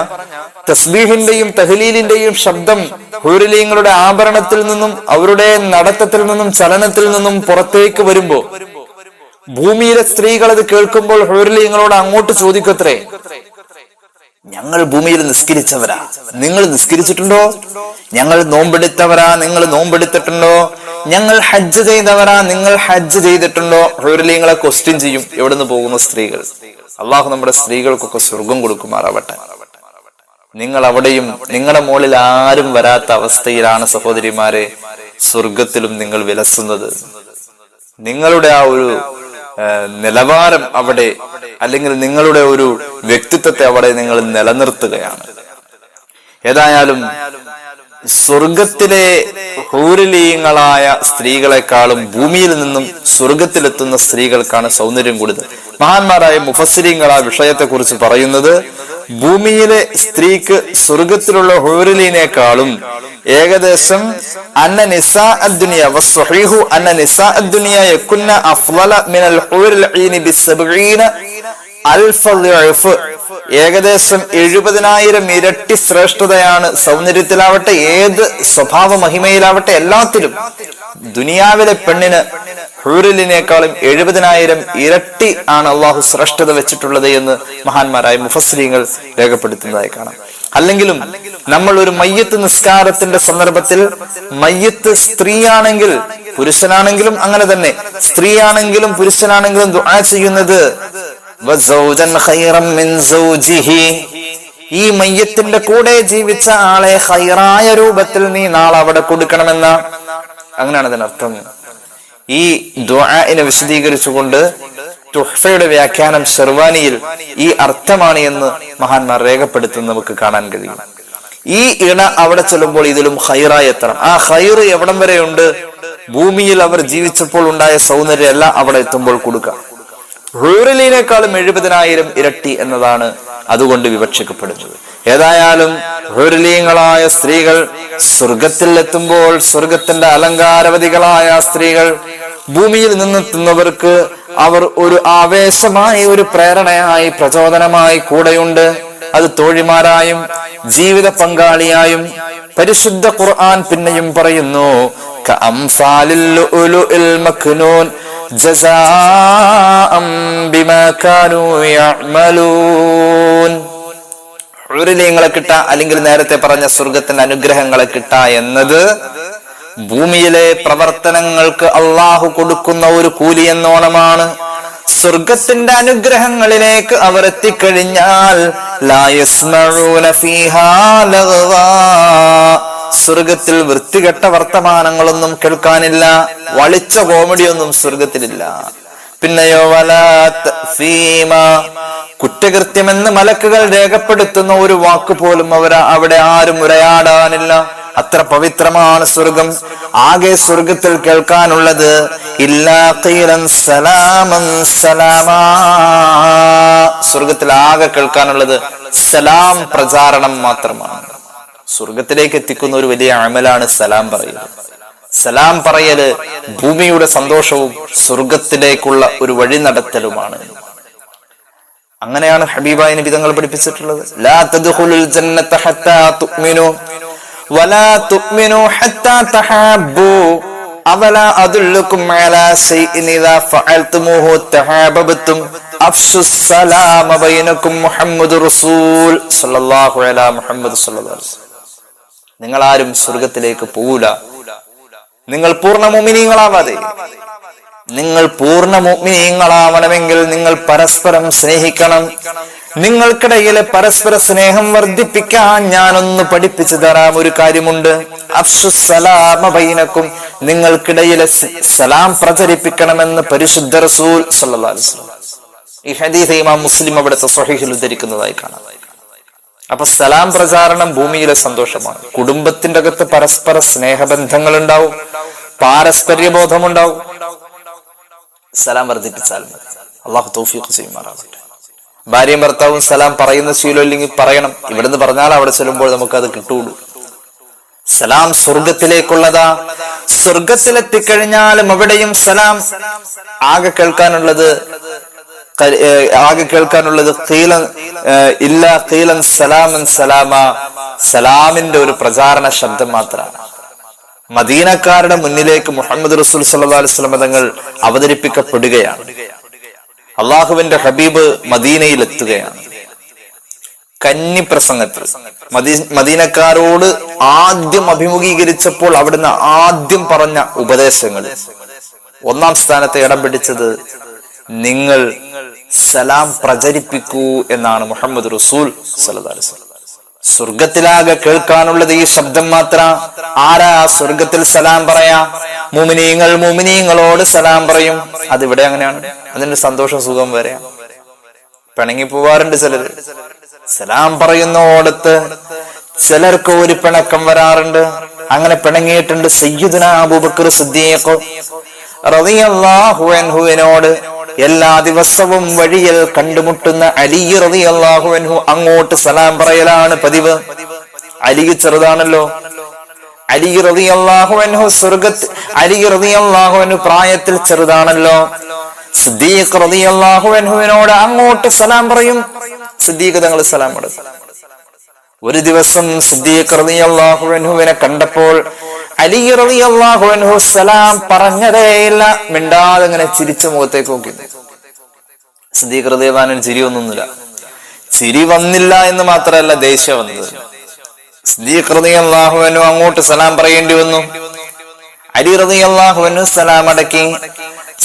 തസ്ബീഹിന്റെയും തഹ്ലീലിന്റെയും ശബ്ദം ഹൂറുലീങ്ങളുടെ ആഭരണത്തിൽ നിന്നും അവരുടെ നടത്തത്തിൽ നിന്നും ചലനത്തിൽ നിന്നും പുറത്തേക്ക് വരുമ്പോ ഭൂമിയിലെ സ്ത്രീകൾ അത് കേൾക്കുമ്പോൾ ഹൂറുലീങ്ങളോട് അങ്ങോട്ട് ചോദിക്കത്രേ, ഞങ്ങൾ ഭൂമിയിൽ നിസ്കരിച്ചവരാ, നിങ്ങൾ നിസ്കരിച്ചിട്ടുണ്ടോ? ഞങ്ങൾ നോമ്പെടുത്തവരാ, നിങ്ങൾ നോമ്പെടുത്തിട്ടുണ്ടോ? ഞങ്ങൾ ഹജ്ജ് ചെയ്തവരാ, നിങ്ങൾ ഹജ്ജ് ചെയ്തിട്ടുണ്ടോ? ഹൂറുലീങ്ങളെ ക്വസ്റ്റ്യൻ ചെയ്യും എവിടുന്ന് പോകുന്ന സ്ത്രീകൾ. അള്ളാഹു നമ്മുടെ സ്ത്രീകൾക്കൊക്കെ സ്വർഗം കൊടുക്കുമാറാവട്ടെ. നിങ്ങൾ അവിടെയും നിങ്ങളുടെ മുകളിൽ ആരും വരാത്ത അവസ്ഥയിലാണ് സഹോദരിമാരെ സ്വർഗത്തിലും നിങ്ങൾ വിലസുന്നത്. നിങ്ങളുടെ ആ ഒരു നിലവാരം അവിടെ, അല്ലെങ്കിൽ നിങ്ങളുടെ ഒരു വ്യക്തിത്വത്തെ അവിടെ നിങ്ങൾ നിലനിർത്തുകയാണ്. ഏതായാലും സ്വർഗത്തിലെ ഹൂറുലീങ്ങളായ സ്ത്രീകളെക്കാളും ഭൂമിയിൽ നിന്നും സ്വർഗത്തിലെത്തുന്ന സ്ത്രീകൾക്കാണ് സൗന്ദര്യം കൂടുതൽ. മഹാന്മാരായ മുഫസ്സിരീങ്ങൾ ആ വിഷയത്തെ കുറിച്ച് പറയുന്നത്, ഭൂമിയിലെ സ്ത്രീക്ക് സ്വർഗത്തിലുള്ള ഹൂറുലീനേക്കാളും ഏകദേശം അന്ന നിസാ അദ്ദുനിയ വസ്സഹീഹു അന്ന നിസാ അദ്ദുനിയ യകുന്ന അഫ്ളല മിനൽ ഹൂറിൽ ഈനി ബി70 അൽഫ ളിഅഫ്, ഏകദേശം 70,000 ഇരട്ടി ശ്രേഷ്ഠതയാണ് സൗന്ദര്യത്തിലാവട്ടെ, ഏത് സ്വഭാവ മഹിമയിലാവട്ടെ, എല്ലാത്തിലും. ദുനിയാവിലെ പെണ്ണിന് ഹൂറുലിനേക്കാളും 70,000 ഇരട്ടി ആണ് അള്ളാഹു ശ്രേഷ്ഠത വെച്ചിട്ടുള്ളത് എന്ന് മഹാന്മാരായ മുഫസ്സിരീങ്ങൾ രേഖപ്പെടുത്തുന്നതായി കാണാം. അല്ലെങ്കിലും നമ്മൾ ഒരു മയ്യത്ത് നിസ്കാരത്തിന്റെ സന്ദർഭത്തിൽ മയ്യത്ത് സ്ത്രീയാണെങ്കിൽ പുരുഷനാണെങ്കിലും അങ്ങനെ തന്നെ, സ്ത്രീയാണെങ്കിലും പുരുഷനാണെങ്കിലും ദുആ ചെയ്യുന്നത് ഈ മയ്യത്തിന്റെ കൂടെ ജീവിച്ച ആളെ ഖൈറായ രൂപത്തിൽ നീ നാളെ അവിടെ കൊടുക്കണമെന്ന, അങ്ങനെയാണ് അതിനർത്ഥം. ഈ ദുആഇനെ വിശദീകരിച്ചുകൊണ്ട് തുഹ്ഫയുടെ വ്യാഖ്യാനം ശർവാനിയിൽ ഈ അർത്ഥമാണ് എന്ന് മഹാന്മാർ രേഖപ്പെടുത്തുന്നത് നമുക്ക് കാണാൻ കഴിയും. ഈ ഇണ അവിടെ ചെല്ലുമ്പോൾ ഇതിലും ഖൈറായി എത്തണം. ആ ഖൈർ എവിടം വരെയുണ്ട്? ഭൂമിയിൽ അവർ ജീവിച്ചപ്പോൾ ഉണ്ടായ സൗന്ദര്യം എല്ലാം അവിടെ എത്തുമ്പോൾ കൊടുക്കാം. ഹൂറുലിനേക്കാളും 70,000 ഇരട്ടി എന്നതാണ് അതുകൊണ്ട് വിവക്ഷിക്കപ്പെടുന്നത്. ഏതായാലും ഹൂറുലീങ്ങളായ സ്ത്രീകൾ സ്വർഗത്തിൽ എത്തുമ്പോൾ സ്വർഗത്തിന്റെ അലങ്കാരവതികളായ സ്ത്രീകൾ ഭൂമിയിൽ നിന്നെത്തുന്നവർക്ക് അവർ ഒരു ആവേശമായി, ഒരു പ്രേരണയായി, പ്രചോദനമായി കൂടെയുണ്ട്. അത് തോഴിമാരായും ജീവിത പങ്കാളിയായും. പരിശുദ്ധ ഖുർആൻ പിന്നെയും പറയുന്നു, കഅംസാലിൽ ലുഅ്ലുഇൽ മക്നൂൻ ജസാഅൻ ബിമാ കാനൂ യഅമലൂൻ. ഹൂറുലീങ്ങളെ കിട്ടാ, അല്ലെങ്കിൽ നേരത്തെ പറഞ്ഞ സ്വർഗത്തിന്റെ അനുഗ്രഹങ്ങളെ കിട്ടാ എന്നത് ഭൂമിയിലെ പ്രവർത്തനങ്ങൾക്ക് അള്ളാഹു കൊടുക്കുന്ന ഒരു കൂലി എന്നോണമാണ്. സ്വർഗത്തിന്റെ അനുഗ്രഹങ്ങളിലേക്ക് അവർ എത്തിക്കഴിഞ്ഞാൽ ലാ യസ്മഊന ഫീഹാ ലഗ്വാ, സ്വർഗത്തിൽ വൃത്തികെട്ട വർത്തമാനങ്ങളൊന്നും കേൾക്കാനില്ല, വളിച്ച കോമഡിയൊന്നും സ്വർഗത്തിലില്ല. പിന്നെയോ വലാ തഅ്സീമ, കുറ്റകൃത്യമെന്ന് മലക്കുകൾ രേഖപ്പെടുത്തുന്ന ഒരു വാക്ക് പോലും അവിടെ ആരും ഉരയാടാനില്ല. അത്ര പവിത്രമാണ് സ്വർഗം. ആകെ സ്വർഗത്തിൽ കേൾക്കാനുള്ളത് ഇല്ലാ ഖീലൻ സലാമൻ സലാമാ, സ്വർഗത്തിൽ ആകെ കേൾക്കാനുള്ളത് സലാം പ്രചാരണം മാത്രമാണ്. സ്വർഗത്തിലേക്ക് എത്തിക്കുന്ന ഒരു വലിയ അമലാണ് സലാം പറയൽ. സലാം പറയല് ഭൂമിയുടെ സന്തോഷവും സ്വർഗത്തിലേക്കുള്ള ഒരു വഴി നടത്തലുമാണ്. അങ്ങനെയാണ് ഹബീബായ നബി തങ്ങൾ പഠിപ്പിച്ചിട്ടുള്ളത്. ലാ തദ്ഖുലുൽ ജന്നത ഹത്താ തുഅ്മിനു വലാ തുഅ്മിനു ഹത്താ തഹാബ്ബു അവലാ അദുല്ലുകും അലാ ശൈഇൻ ഇദാ ഫഅൽതുമൂഹു തഹാബബതും അഫ്ശുസ് സലാമ ബൈനകും മുഹമ്മദുർ റസൂൽ സ്വല്ലല്ലാഹു അലൈഹി മുഹമ്മദ് സ്വല്ലല്ലാഹു അലൈഹി വസല്ലം. നിങ്ങൾ ആരും സ്വർഗത്തിലേക്ക് പോകൂല നിങ്ങൾ പൂർണ്ണ മുഅ്മിനീങ്ങളാവാതെ. നിങ്ങൾ പൂർണ്ണ മുഅ്മിനീങ്ങളാവണമെങ്കിൽ നിങ്ങൾ പരസ്പരം സ്നേഹിക്കണം. നിങ്ങൾക്കിടയിലെ പരസ്പര സ്നേഹം വർദ്ധിപ്പിക്കാൻ ഞാനൊന്ന് പഠിപ്പിച്ചു തരാം. ഒരു കാര്യമുണ്ട്, അഫ്ശുസ് സലാമ ബൈനകും, നിങ്ങൾക്കിടയിലെ സലാം പ്രചരിപ്പിക്കണമെന്ന് പരിശുദ്ധ റസൂൽ സ്വല്ലല്ലാഹു അലൈഹി വസല്ലം. ഈ ഹദീസ് ഇമാം മുസ്ലിം അവിടുത്തെ സ്വഹീഹിൽ ഉദ്ധരിക്കുന്നതായി കാണാം. അപ്പൊ സലാം പ്രചാരണം ഭൂമിയിലെ സന്തോഷമാണ്. കുടുംബത്തിന്റെ അകത്ത് പരസ്പര സ്നേഹബന്ധങ്ങൾ ഉണ്ടാവും, പാരസ്പര്യബോധമുണ്ടാവും. സലാം വർദ്ധിപ്പിച്ചാൽ അള്ളാഹു തൗഫീഖ് ചെയ്യുമാറാവട്ടെ. ഭാര്യയും ഭർത്താവും സലാം പറയുന്ന ശീലം ഇല്ലെങ്കിൽ പറയണം. ഇവിടുന്ന് പറഞ്ഞാൽ അവിടെ ചെല്ലുമ്പോൾ നമുക്കത് കിട്ടുള്ളൂ. സലാം സ്വർഗത്തിലേക്കുള്ളതാ. സ്വർഗത്തിലെത്തിക്കഴിഞ്ഞാലും അവിടെയും സലാം. ആകെ കേൾക്കാനുള്ളത് ഇല്ല ഖീലൻ സലാമൻ സലാമ, സലാമിന്റെ ഒരു പ്രചാരണ ശബ്ദം മാത്രമാണ്. മദീനക്കാരുടെ മുന്നിലേക്ക് മുഹമ്മദ് റസൂൽ സ്വല്ലല്ലാഹു അലൈഹി വസല്ലം തങ്ങൾ അവതരിപ്പിക്കപ്പെടുകയാണ്. അള്ളാഹുവിന്റെ ഹബീബ് മദീനയിൽ എത്തുകയാണ്. കന്നി പ്രസംഗത്തിൽ മദീനക്കാരോട് ആദ്യം അഭിമുഖീകരിച്ചപ്പോൾ അവിടുന്ന് ആദ്യം പറഞ്ഞ ഉപദേശങ്ങൾ, ഒന്നാം സ്ഥാനത്ത് ഇടം പിടിച്ചത് നിങ്ങൾ സലാം പ്രചരിപ്പിക്കൂ എന്നാണ് മുഹമ്മദ് റസൂൽ സ്വല്ലല്ലാഹു അലൈഹി വസല്ലം. സ്വർഗത്തിലാകെ കേൾക്കാനുള്ളത് ഈ ശബ്ദം മാത്ര. ആരാ സ്വർഗത്തിൽ സലാം പറയാ? മുഅ്മിനീങ്ങളോട് സലാം പറയും. അതിവിടെ അങ്ങനെയാണ്. അതിന്റെ സന്തോഷം സുഖം വരെ പിണങ്ങി പോവാറുണ്ട് ചിലര്. സലാം പറയുന്നോടത്ത് ചിലർക്ക് ഒരു പിണക്കം വരാറുണ്ട്. അങ്ങനെ പിണങ്ങിയിട്ടുണ്ട് സയ്യിദുനാ അബൂബക്കർ സിദ്ദീഖ് റളിയല്ലാഹു അൻഹുവിനോട് എല്ലാ ദിവസവും വഴിയിൽ കണ്ടുമുട്ടുന്ന അലി റളിയല്ലാഹു അൻഹു അങ്ങോട്ട് സലാം പറയലാണ് പതിവ്. അലി ചെറുതാണല്ലോ. അലി റളിയല്ലാഹു അൻഹു പ്രായത്തിൽ ചെറുതാണല്ലോ. സിദ്ദീഖ് റളിയല്ലാഹു അൻഹുവിനോട് അങ്ങോട്ട് സലാം പറയും. സിദ്ദീഖ് തങ്ങൾ സലാം കൊടുക്കും. ഒരു ദിവസം സിദ്ദീഖ് റളിയല്ലാഹു അൻഹുവിനെ കണ്ടപ്പോൾ അലി റളിയല്ലാഹു അൻഹു സലാം പറഞ്ഞതേയില്ല. മിണ്ടാതെ ഇങ്ങനെ ചിരിച്ചു മുഖത്തേക്ക് നോക്കി. സിദ്ദീഖ് റളിയല്ലാഹു അൻഹു ചിരിയൊന്നുമില്ല. ചിരി വന്നില്ല എന്ന് മാത്രമല്ല, ദേഷ്യം വന്നത്. സിദ്ദീഖ് റളിയല്ലാഹു അൻഹു അങ്ങോട്ട് സലാം പറയേണ്ടി വന്നു. അലി റളിയല്ലാഹു അൻഹു സലാം അടക്കി.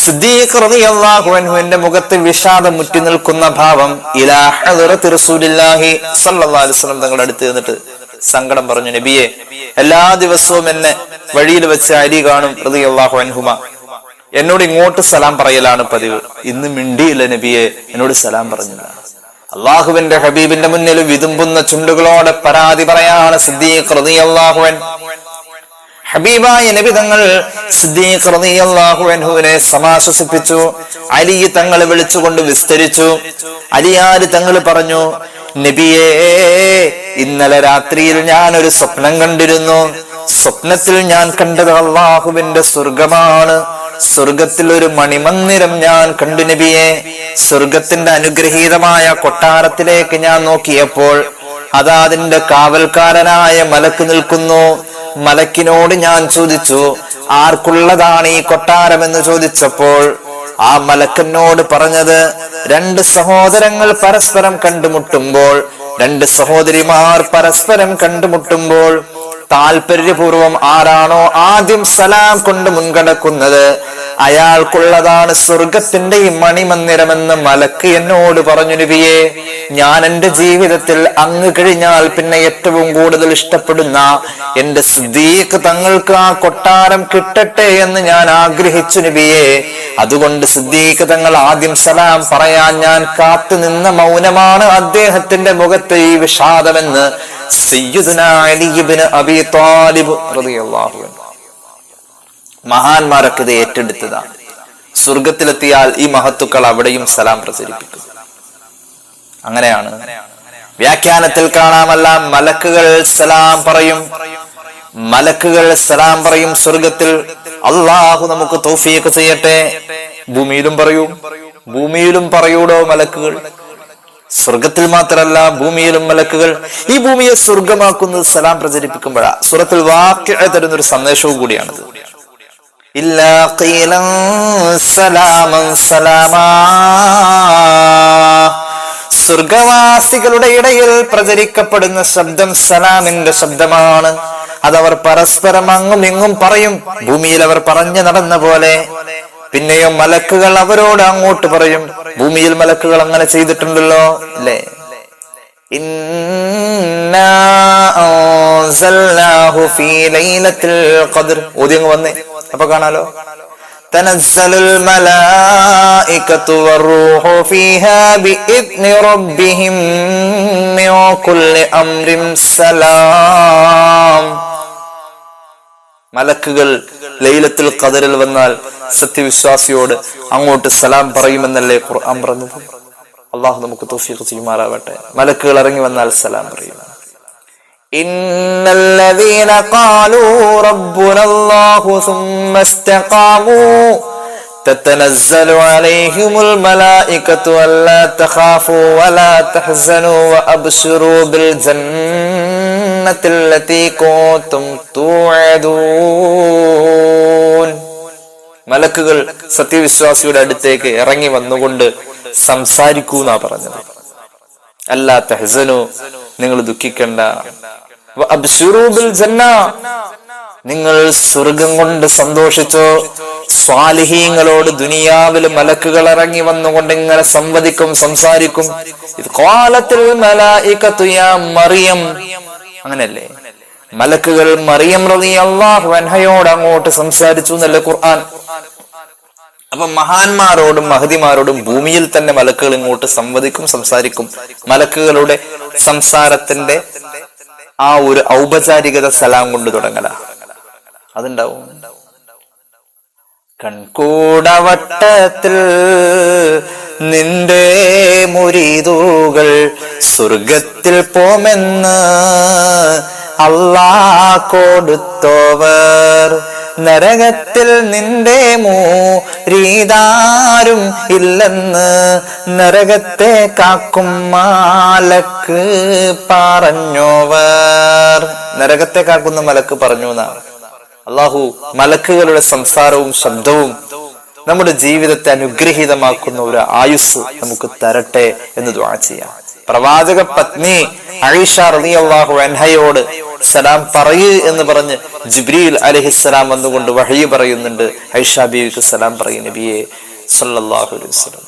സിദ്ദീഖ് റളിയല്ലാഹു അൻഹുവിന്റെ മുഖത്ത് വിഷാദം മുറ്റി നിൽക്കുന്ന ഭാവം ഇലാ ഹദ്റത്തി റസൂലില്ലാഹി സ്വല്ലല്ലാഹു അലൈഹി വസല്ലം തങ്ങളുടെ അടുത്ത് നിന്നിട്ട് സങ്കടം പറഞ്ഞു, നബിയെ, എല്ലാ ദിവസവും എന്നെ വഴിയിൽ വെച്ച് അലി കാണും റളിയല്ലാഹു അൻഹുമ. എന്നോട് ഇങ്ങോട്ട് സലാം പറയലാണ് പതിവ്. ഇന്ന് മിണ്ടിയില്ല നബിയെ, എന്നോട് സലാം പറഞ്ഞില്ല. അള്ളാഹുവിന്റെ ഹബീബിന്റെ മുന്നിൽ വിതുമ്പുന്ന ചുണ്ടുകളോടെ പരാതി പറയാണ് സിദ്ദീഖ് റളിയല്ലാഹു അൻഹു. ഹബീബായ നബി തങ്ങൾ സിദ്ദീഖ് റളിയല്ലാഹു അൻഹുവിനെ സമാശ്വസിപ്പിച്ചു. അലി തങ്ങളെ വിളിച്ചുകൊണ്ട് വിസ്തരിച്ചു. അലിയാര് തങ്ങൾ പറഞ്ഞു, നബിയേ, ഇന്നലെ രാത്രിയിൽ ഞാൻ ഒരു സ്വപ്നം കണ്ടിരുന്നു. സ്വപ്നത്തിൽ ഞാൻ കണ്ടത് അള്ളാഹുവിന്റെ സ്വർഗമാണ്. സ്വർഗത്തിൽ ഒരു മണിമന്ദിരം ഞാൻ കണ്ടു നബിയെ. സ്വർഗത്തിന്റെ അനുഗ്രഹീതമായ കൊട്ടാരത്തിലേക്ക് ഞാൻ നോക്കിയപ്പോൾ അതാ അതിന്റെ കാവൽക്കാരനായ മലക്ക് നിൽക്കുന്നു. മലക്കിനോട് ഞാൻ ചോദിച്ചു, ആർക്കുള്ളതാണ് ഈ കൊട്ടാരം എന്ന് ചോദിച്ചപ്പോൾ ആ മലക്കനോട് പറഞ്ഞത്, രണ്ട് സഹോദരങ്ങൾ പരസ്പരം കണ്ടുമുട്ടുമ്പോൾ, രണ്ട് സഹോദരിമാർ പരസ്പരം കണ്ടുമുട്ടുമ്പോൾ താല്പര്യപൂർവം ആരാണോ ആദ്യം സലാം കൊണ്ട് മുൻകടക്കുന്നത് അയാൾക്കുള്ളതാണ് സ്വർഗത്തിന്റെ ഈ മണിമന്ദിരമെന്ന് മലക്ക് എന്നോട് പറഞ്ഞു നബിയെ. ഞാൻ എന്റെ ജീവിതത്തിൽ അങ്ങ് കഴിഞ്ഞാൽ പിന്നെ ഏറ്റവും കൂടുതൽ ഇഷ്ടപ്പെടുന്ന എന്റെ സിദ്ദീഖ് തങ്ങൾക്ക് ആ കൊട്ടാരം കിട്ടട്ടെ എന്ന് ഞാൻ ആഗ്രഹിച്ചു നബിയെ. അതുകൊണ്ട് സിദ്ദീഖ് തങ്ങൾ ആദ്യം സലാം പറയാൻ ഞാൻ കാത്തു നിന്ന മൗനമാണ് അദ്ദേഹത്തിന്റെ മുഖത്ത് ഈ വിഷാദമെന്ന് സയ്യിദുനാ അലി ഇബ്നു അബീ ത്വാലിബ് റളിയല്ലാഹു അൻഹു. മഹാന്മാരൊക്കെ ഇത് ഏറ്റെടുത്തതാണ്. സ്വർഗത്തിലെത്തിയാൽ ഈ മഹത്തുക്കൾ അവിടെയും സലാം പ്രചരിപ്പിക്കും. അങ്ങനെയാണ് വ്യാഖ്യാനത്തിൽ കാണാമല്ല, മലക്കുകൾ സലാം പറയും. മലക്കുകൾ സലാം പറയും സ്വർഗത്തിൽ. അള്ളാഹു നമുക്ക് തൗഫീഖ് ചെയ്യട്ടെ. ഭൂമിയിലും പറയൂ, ഭൂമിയിലും പറയൂടോ മലക്കുകൾ. സ്വർഗത്തിൽ മാത്രമല്ല, ഭൂമിയിലും മലക്കുകൾ. ഈ ഭൂമിയെ സ്വർഗമാക്കുന്നത് സലാം പ്രചരിപ്പിക്കുമ്പോഴാ. സൂറത്തുൽ വാഖിഅ തരുന്നൊരു സന്ദേശവും കൂടിയാണിത്. ഇല്ലാ ഖീലൻ സലാമൻ സലാമാ. സ്വർഗവാസികളുടെ ഇടയിൽ പ്രചരിക്കപ്പെടുന്ന ശബ്ദം സലാമിന്റെ ശബ്ദമാണ്. അതവർ പരസ്പരം അങ്ങും ഇങ്ങും പറയും, ഭൂമിയിൽ അവർ പറഞ്ഞു നടന്ന പോലെ. പിന്നെയോ മലക്കുകൾ അവരോട് അങ്ങോട്ട് പറയും. ഭൂമിയിൽ മലക്കുകൾ അങ്ങനെ ചെയ്തിട്ടുണ്ടല്ലോ അല്ലേ? ഇന്നാ അൻസൽനാഹു ഫീ ലൈലത്തുൽ ഖദ്ർ. ഓതിയങ്ങ് വന്നേ, അപ്പൊ കാണാലോ. തനസ്സലുൽ മലായികതു വറൂഹു ഫീഹാ ബിഇദ്നി റബ്ബിഹിം മിൻ കുല്ലി അംരിൻ സലാം. മലക്കുകൾ ലൈലത്തുൽ ഖദറിൽ വന്നാൽ സത്യവിശ്വാസിയോട് അങ്ങോട്ട് സലാം പറയുമെന്നല്ലേ ഖുർആൻ പറഞ്ഞത്? അള്ളാഹു നമുക്ക് തൗഫീഖ് ചെയ്യുമാറാവട്ടെ. മലക്കുകൾ ഇറങ്ങി വന്നാൽ സലാം പറയും. ഇന്നല്ലദീന ഖാലൂ റബ്ബുനല്ലാഹു സുമ്മ ഇസ്തഖാമൂ തതനസ്സലു അലൈഹിമുൽ മലായികതു അല്ലാ തഖാഫൂ വലാ തഹ്സനൂ വഅബ്ശിറൂ ബിൽ ജന്നത്തില്ലതീ കുൻതും തുഅദൂൻ. മലക്കുകൾ സത്യവിശ്വാസിയുടെ അടുത്തേക്ക് ഇറങ്ങി വന്നുകൊണ്ട് സംസാരിക്കൂന്നാ പറഞ്ഞത്. അല്ലാ തഹ്സനു, നിങ്ങൾ ദുഃഖിക്കണ്ട. വഅബ്ശിറൂ ബിൽ ജന്ന, നിങ്ങൾ സ്വർഗം കൊണ്ട് സന്തോഷിച്ചോ. സ്വാലിഹീങ്ങളോട് ദുനിയാവിൽ മലക്കുകൾ ഇറങ്ങി വന്നുകൊണ്ട് ഇങ്ങനെ സംവദിക്കും, സംസാരിക്കും. ഇത് ഖാലത്തുൽ മലായികതു യാ മറിയം, അങ്ങനെയല്ലേ? മലക്കുകൾ മറിയം റളിയല്ലാഹു അൻഹയോട് അങ്ങോട്ട് സംസാരിച്ചു എന്നല്ലേ ഖുർആൻ. അപ്പൊ മഹാന്മാരോടും മഹദിമാരോടും ഭൂമിയിൽ തന്നെ മലക്കുകൾ ഇങ്ങോട്ട് സംവദിക്കും, സംസാരിക്കും. മലക്കുകളുടെ സംസാരത്തിന്റെ ആ ഒരു ഔപചാരികത സലാം കൊണ്ട് തുടങ്ങല അതുണ്ടാവും. കൺകൂടവട്ടത്തിൽ നിന്റെ മുരീദുകൾ സ്വർഗത്തിൽ പോമെന്ന് അല്ലാഹ് കൊടുത്തോവർ. നരകത്തിൽ നിന്റെ മുരീദാരും ഇല്ലെന്ന് നരകത്തെ കാക്കും മലക്ക് പറഞ്ഞോവർ. നരകത്തെ കാക്കുന്ന മലക്ക് പറഞ്ഞു എന്നാണ്. അള്ളാഹു മലക്കുകളുടെ സംസാരവും ശബ്ദവും നമ്മുടെ ജീവിതത്തെ അനുഗ്രഹീതമാക്കുന്ന ഒരു ആയുസ് നമുക്ക് തരട്ടെ എന്ന് ദുആ ചെയ്യാം. പ്രവാചക പത്നി ആയിഷ റളിയല്ലാഹു അൻഹയോട് സലാം പറയൂ എന്ന് പറഞ്ഞ് ജിബ്രീൽ അലൈഹിസ്സലാം വന്നുകൊണ്ട് വഹയി പറയുന്നുണ്ട്. ആയിഷ ബീവിക്ക് സലാം പറയും നബിയെ സല്ലല്ലാഹു അലൈഹി വസല്ലം.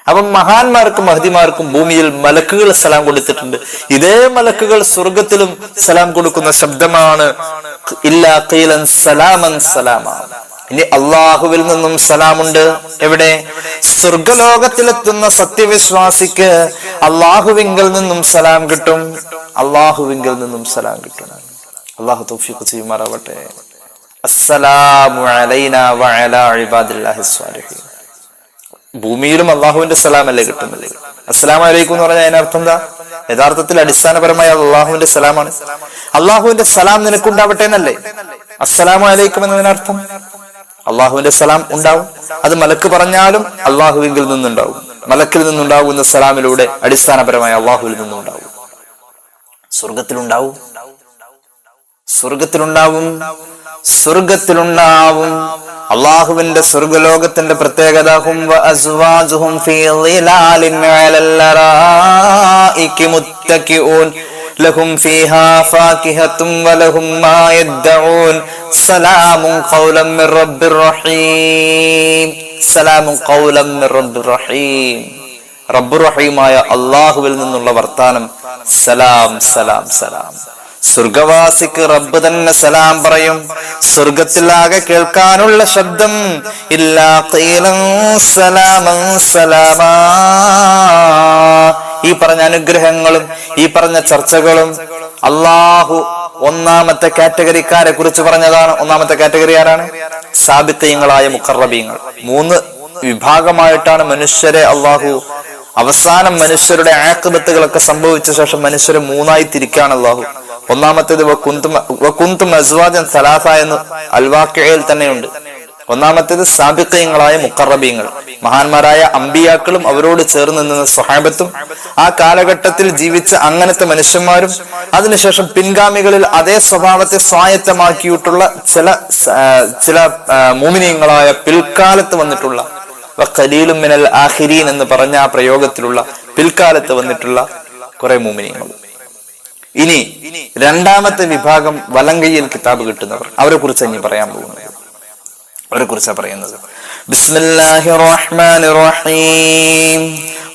അപ്പം മഹാന്മാർക്കും മഹദിമാർക്കും ഭൂമിയിൽ മലക്കുകൾ സലാം കൊടുത്തിട്ടുണ്ട്. ഇതേ മലക്കുകൾ സ്വർഗത്തിലും സലാം കൊടുക്കുന്ന ശബ്ദമാണ് ഇല്ലാ ഖീലൻ സലാമൻ സലാമാ. ഇനി അള്ളാഹുവിൽ നിന്നും സലാമുണ്ട്. എവിടെ? സ്വർഗലോകത്തിലെത്തുന്ന സത്യവിശ്വാസിക്ക് അള്ളാഹുവിങ്കിൽ നിന്നും സലാം കിട്ടും. അള്ളാഹുവിങ്കിൽ നിന്നും സലാം കിട്ടും. അള്ളാഹു തൗഫീഖ് ചെയ്യുമാറാവട്ടെ. അസ്സലാമു അലൈനാ വഅലാ ഇബാദില്ലാഹിസ് സ്വാലിഹീൻ. ഭൂമിയിലും അള്ളാഹുവിന്റെ സലാമല്ലേ കിട്ടുന്നത്. അസ്സലാമു അലൈക്കും എന്ന് പറഞ്ഞാൽ അതിനർത്ഥം എന്താ? യഥാർത്ഥത്തിൽ അടിസ്ഥാനപരമായ അള്ളാഹുവിന്റെ സലാമാണ്. അള്ളാഹുവിന്റെ സലാം നിനക്കുണ്ടാവട്ടെ എന്നല്ലേ അസ്സലാമു അലൈക്കും എന്നതിനർത്ഥം. അള്ളാഹുവിന്റെ സലാം ഉണ്ടാവും. അത് മലക്ക് പറഞ്ഞാലും അള്ളാഹുവിങ്കിൽ നിന്നുണ്ടാവും. മലക്കിൽ നിന്നുണ്ടാവുന്ന സലാമിലൂടെ അടിസ്ഥാനപരമായ അള്ളാഹുവിൽ നിന്നുണ്ടാവും. സ്വർഗത്തിലുണ്ടാവും, സ്വർഗത്തിലുണ്ടാവും, സ്വർഗത്തിലുണ്ടാവും. അള്ളാഹുവിന്റെ സ്വർഗലോകത്തിന്റെ പ്രത്യേകത ഹും വഅസ്വാജുഹും ഫീ ളിലാലിൻ അലൽ ലറായികി മുത്തഖിഊൻ ലഹും ഫീഹാ ഫാകിഹത്തും വലഹും മാ യദ്ദഊൻ സലാമുൻ ഖൗലൻ മിർ റബ്ബിർ റഹീം. സലാമുൻ ഖൗലൻ മിർ റബ്ബിർ റഹീം. റബ്ബുർ റഹീമായ അല്ലാഹുവിൽ നിന്നുള്ള വർത്താനം. സലാം സലാം സലാം. സ്വർഗവാസിക്ക് റബ്ബ് തന്നെ സലാം പറയും. സ്വർഗത്തിലാകെ കേൾക്കാനുള്ള ശബ്ദം ഇല്ലാ ഖീലൻ സലാമൻ സലാമാ. ഈ പറഞ്ഞ അനുഗ്രഹങ്ങളും ഈ പറഞ്ഞ ചർച്ചകളും അള്ളാഹു ഒന്നാമത്തെ കാറ്റഗറിക്കാരെ കുറിച്ച് പറഞ്ഞതാണ്. ഒന്നാമത്തെ കാറ്റഗറി ആരാണ്? സാബിഖീങ്ങളായ മുഖറബീങ്ങൾ. 3 വിഭാഗമായിട്ടാണ് മനുഷ്യരെ അള്ളാഹു അവസാനം മനുഷ്യരുടെ ആഖിബത്തുകളൊക്കെ സംഭവിച്ച ശേഷം മനുഷ്യരെ 3ആയി തിരിക്കാണ് അള്ളാഹു. ഒന്നാമത്തേത് വകുന്തും അസ്വാജൻ സലാസ എന്ന് അൽവാഖിയയിൽ തന്നെയുണ്ട്. ഒന്നാമത്തേത് സാബിഖീങ്ങളായ മുഖറബീങ്ങൾ, മഹാന്മാരായ അമ്പിയാക്കളും അവരോട് ചേർന്ന് നിന്ന സ്വഹാബത്തും ആ കാലഘട്ടത്തിൽ ജീവിച്ച അങ്ങനത്തെ മനുഷ്യന്മാരും അതിനുശേഷം പിൻഗാമികളിൽ അതേ സ്വഭാവത്തെ സ്വായത്തമാക്കിയിട്ടുള്ള ചില മുഅ്മിനീങ്ങളായ പിൽക്കാലത്ത് വന്നിട്ടുള്ള ഖലീലും മിനൽ ആഖിരീൻ എന്ന് പറഞ്ഞ ആ പ്രയോഗത്തിലുള്ള പിൽക്കാലത്ത് വന്നിട്ടുള്ള കുറെ മുഅ്മിനീങ്ങൾ. ഇനി രണ്ടാമത്തെ വിഭാഗം വലങ്കയിൽ കിതാബ് കിട്ടുന്നവർ. അവരെ കുറിച്ച് ഇനി പറയാൻ പോകുന്നത്. അവരെ കുറിച്ചാണ് പറയുന്നത്. ബിസ്മില്ലാഹിർ റഹ്മാനിർ റഹീം.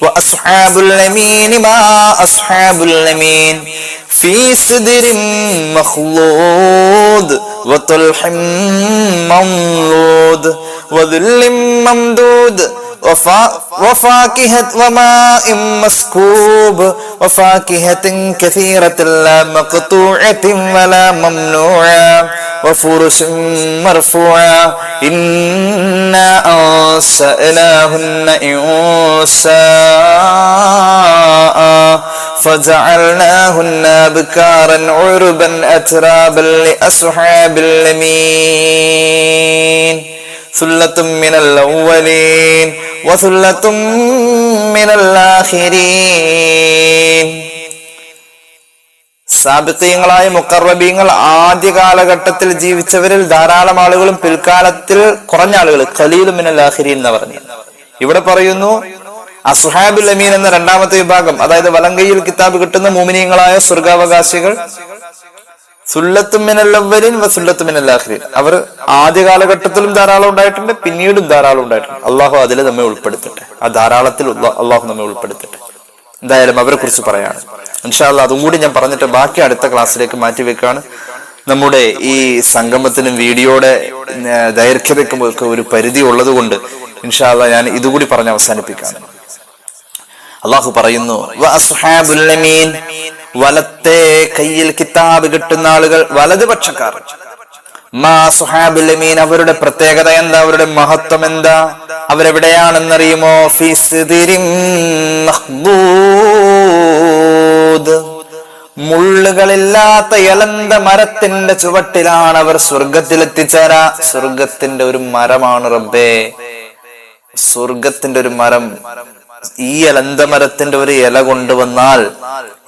വഅസ്ഹാബുൽ യമീൻ മാ അസ്ഹാബുൽ യമീൻ ഫീ സിദ്രിൻ മഖ്ലൂദ് വതൽഹിം മംലൂദ് വദുല്ലിം മംദൂദ് وفاكهة وماء مسكوب وفاكهة كثيرة لا مقطوعة ولا ممنوعة وفرش مرفوعة إنا أنشأناهن إنشاء فجعلناهن أبكارا عربا أترابا لأصحاب اليمين ثلة من الأولين وثلة من الآخرين. സാബിഖീങ്ങളായ മുഖറബീങ്ങൾ ആദ്യ കാലഘട്ടത്തിൽ ജീവിച്ചവരിൽ ധാരാളം ആളുകളും പിൽക്കാലത്തിൽ കുറഞ്ഞ ആളുകൾ. ഖലീലും മിനൽ ആഖിരീൻ എന്ന് പറഞ്ഞു. ഇവിടെ പറയുന്നു അസ്ഹാബുൽ യമീൻ എന്ന രണ്ടാമത്തെ വിഭാഗം, അതായത് വലങ്കയിൽ കിതാബ് കിട്ടുന്ന മുഅ്മിനീങ്ങളായ സ്വർഗാവകാശികൾ. സുല്ലത്തും മിനൽ അവ്വലിൻ വസുല്ലത്തും മിനൽ ആഖിരീൻ. അവർ ആദ്യ കാലഘട്ടത്തിലും ധാരാളം ഉണ്ടായിട്ടുണ്ട്, പിന്നീടും ധാരാളം ഉണ്ടായിട്ടുണ്ട്. അള്ളാഹു അതിൽ നമ്മെ ഉൾപ്പെടുത്തട്ടെ. ആ ധാരാളത്തിൽ അള്ളാഹു നമ്മെ ഉൾപ്പെടുത്തട്ടെ. എന്തായാലും അവരെ കുറിച്ച് പറയാണ്. ഇൻഷാ അല്ലാഹ് അതും കൂടി ഞാൻ പറഞ്ഞിട്ട് ബാക്കി അടുത്ത ക്ലാസ്സിലേക്ക് മാറ്റിവെക്കാണ്. നമ്മുടെ ഈ സംഗമത്തിനും വീഡിയോയുടെ ദൈർഘ്യതയ്ക്കും ഒക്കെ ഒരു പരിധി ഉള്ളത് കൊണ്ട് ഇൻഷാ അല്ലാഹ് ഞാൻ ഇതുകൂടി പറഞ്ഞ് അവസാനിപ്പിക്കാണ്. അള്ളാഹു പറയുന്നു വഅസ്ഹാബുൽ യമീൻ, വലത്തെ കയ്യിൽ കിതാബ് കിട്ടുന്ന ആളുകൾ, വലതുപക്ഷക്കാർ. മാ സുഹാബുൽ യമീൻ, അവരുടെ പ്രത്യേകത എന്താ? അവരുടെ മഹത്വം എന്താ? അവരെവിടെയാണെന്നറിയുമോ? ഫീ സിദ്രിൻ മഖ്ദൂദ്, മുള്ളുകളില്ലാത്ത ഇളന്ത മരത്തിന്റെ ചുവട്ടിലാണ് അവർ സ്വർഗത്തിലെത്തിച്ചേരാ. സ്വർഗത്തിന്റെ ഒരു മരമാണ് റബ്ബേ, സ്വർഗത്തിന്റെ ഒരു മരം. ഈ ഇലന്തമരത്തിന്റെ ഒരു ഇല കൊണ്ടുവന്നാൽ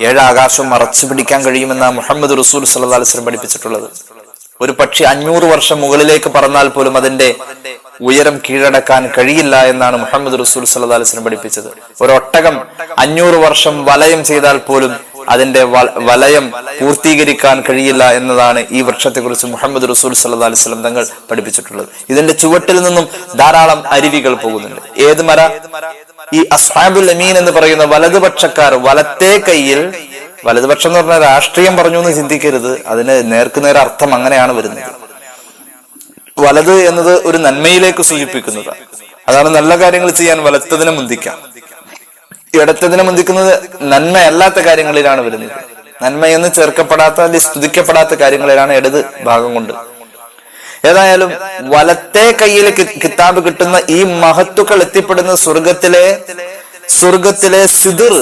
7 ആകാശം മറച്ചു പിടിക്കാൻ കഴിയുമെന്നാണ് മുഹമ്മദ് റസൂൽ സല്ലല്ലാഹു അലൈഹി വസല്ലം പഠിപ്പിച്ചിട്ടുള്ളത്. ഒരു പക്ഷി 500 വർഷം മുകളിലേക്ക് പറന്നാൽ പോലും അതിന്റെ ഉയരം കീഴടക്കാൻ കഴിയില്ല എന്നാണ് മുഹമ്മദ് റസൂൽ സല്ലല്ലാഹു അലൈഹി വസല്ലം പഠിപ്പിച്ചത്. ഒരു ഒട്ടകം 500 വർഷം വലയം ചെയ്താൽ പോലും അതിന്റെ വലയം പൂർത്തീകരിക്കാൻ കഴിയില്ല എന്നതാണ് ഈ വൃക്ഷത്തെ കുറിച്ച് മുഹമ്മദ് റസൂൽ സല്ലല്ലാഹു അലൈഹി വസല്ലം തങ്ങൾ പഠിപ്പിച്ചിട്ടുള്ളത്. ഇതിന്റെ ചുവട്ടിൽ നിന്നും ധാരാളം അരുവികൾ പോകുന്നുണ്ട്. ഏത് മര? ഈ അസ്ഹാബുൽ യമീൻ എന്ന് പറയുന്ന വലതുപക്ഷക്കാർ. വലത്തെ കയ്യിൽ, വലതുപക്ഷം എന്ന് പറഞ്ഞാൽ രാഷ്ട്രീയം പറഞ്ഞു എന്ന് ചിന്തിക്കരുത്. അതിന് നേർക്കുനേരെ അർത്ഥം അങ്ങനെയാണ് വരുന്നത്. വലത് എന്നത് ഒരു നന്മയിലേക്ക് സൂചിപ്പിക്കുന്നതാണ്. അതാണ് നല്ല കാര്യങ്ങൾ ചെയ്യാൻ വലത്തതിനെ മുന്തിക്കാം. ഇടത്തതിനെ മുന്തിക്കുന്നത് നന്മയല്ലാത്ത കാര്യങ്ങളിലാണ് വരുന്നത്. നന്മയെന്ന് ചേർക്കപ്പെടാത്ത അല്ലെങ്കിൽ സ്തുതിക്കപ്പെടാത്ത കാര്യങ്ങളിലാണ് ഇടത് ഭാഗം കൊണ്ട്. ഏതായാലും വലത്തെ കയ്യിൽ കിതാബ് കിട്ടുന്ന ഈ മഹത്തുക്കൾ എത്തിപ്പെടുന്ന സ്വർഗത്തിലെ സിദ്ർ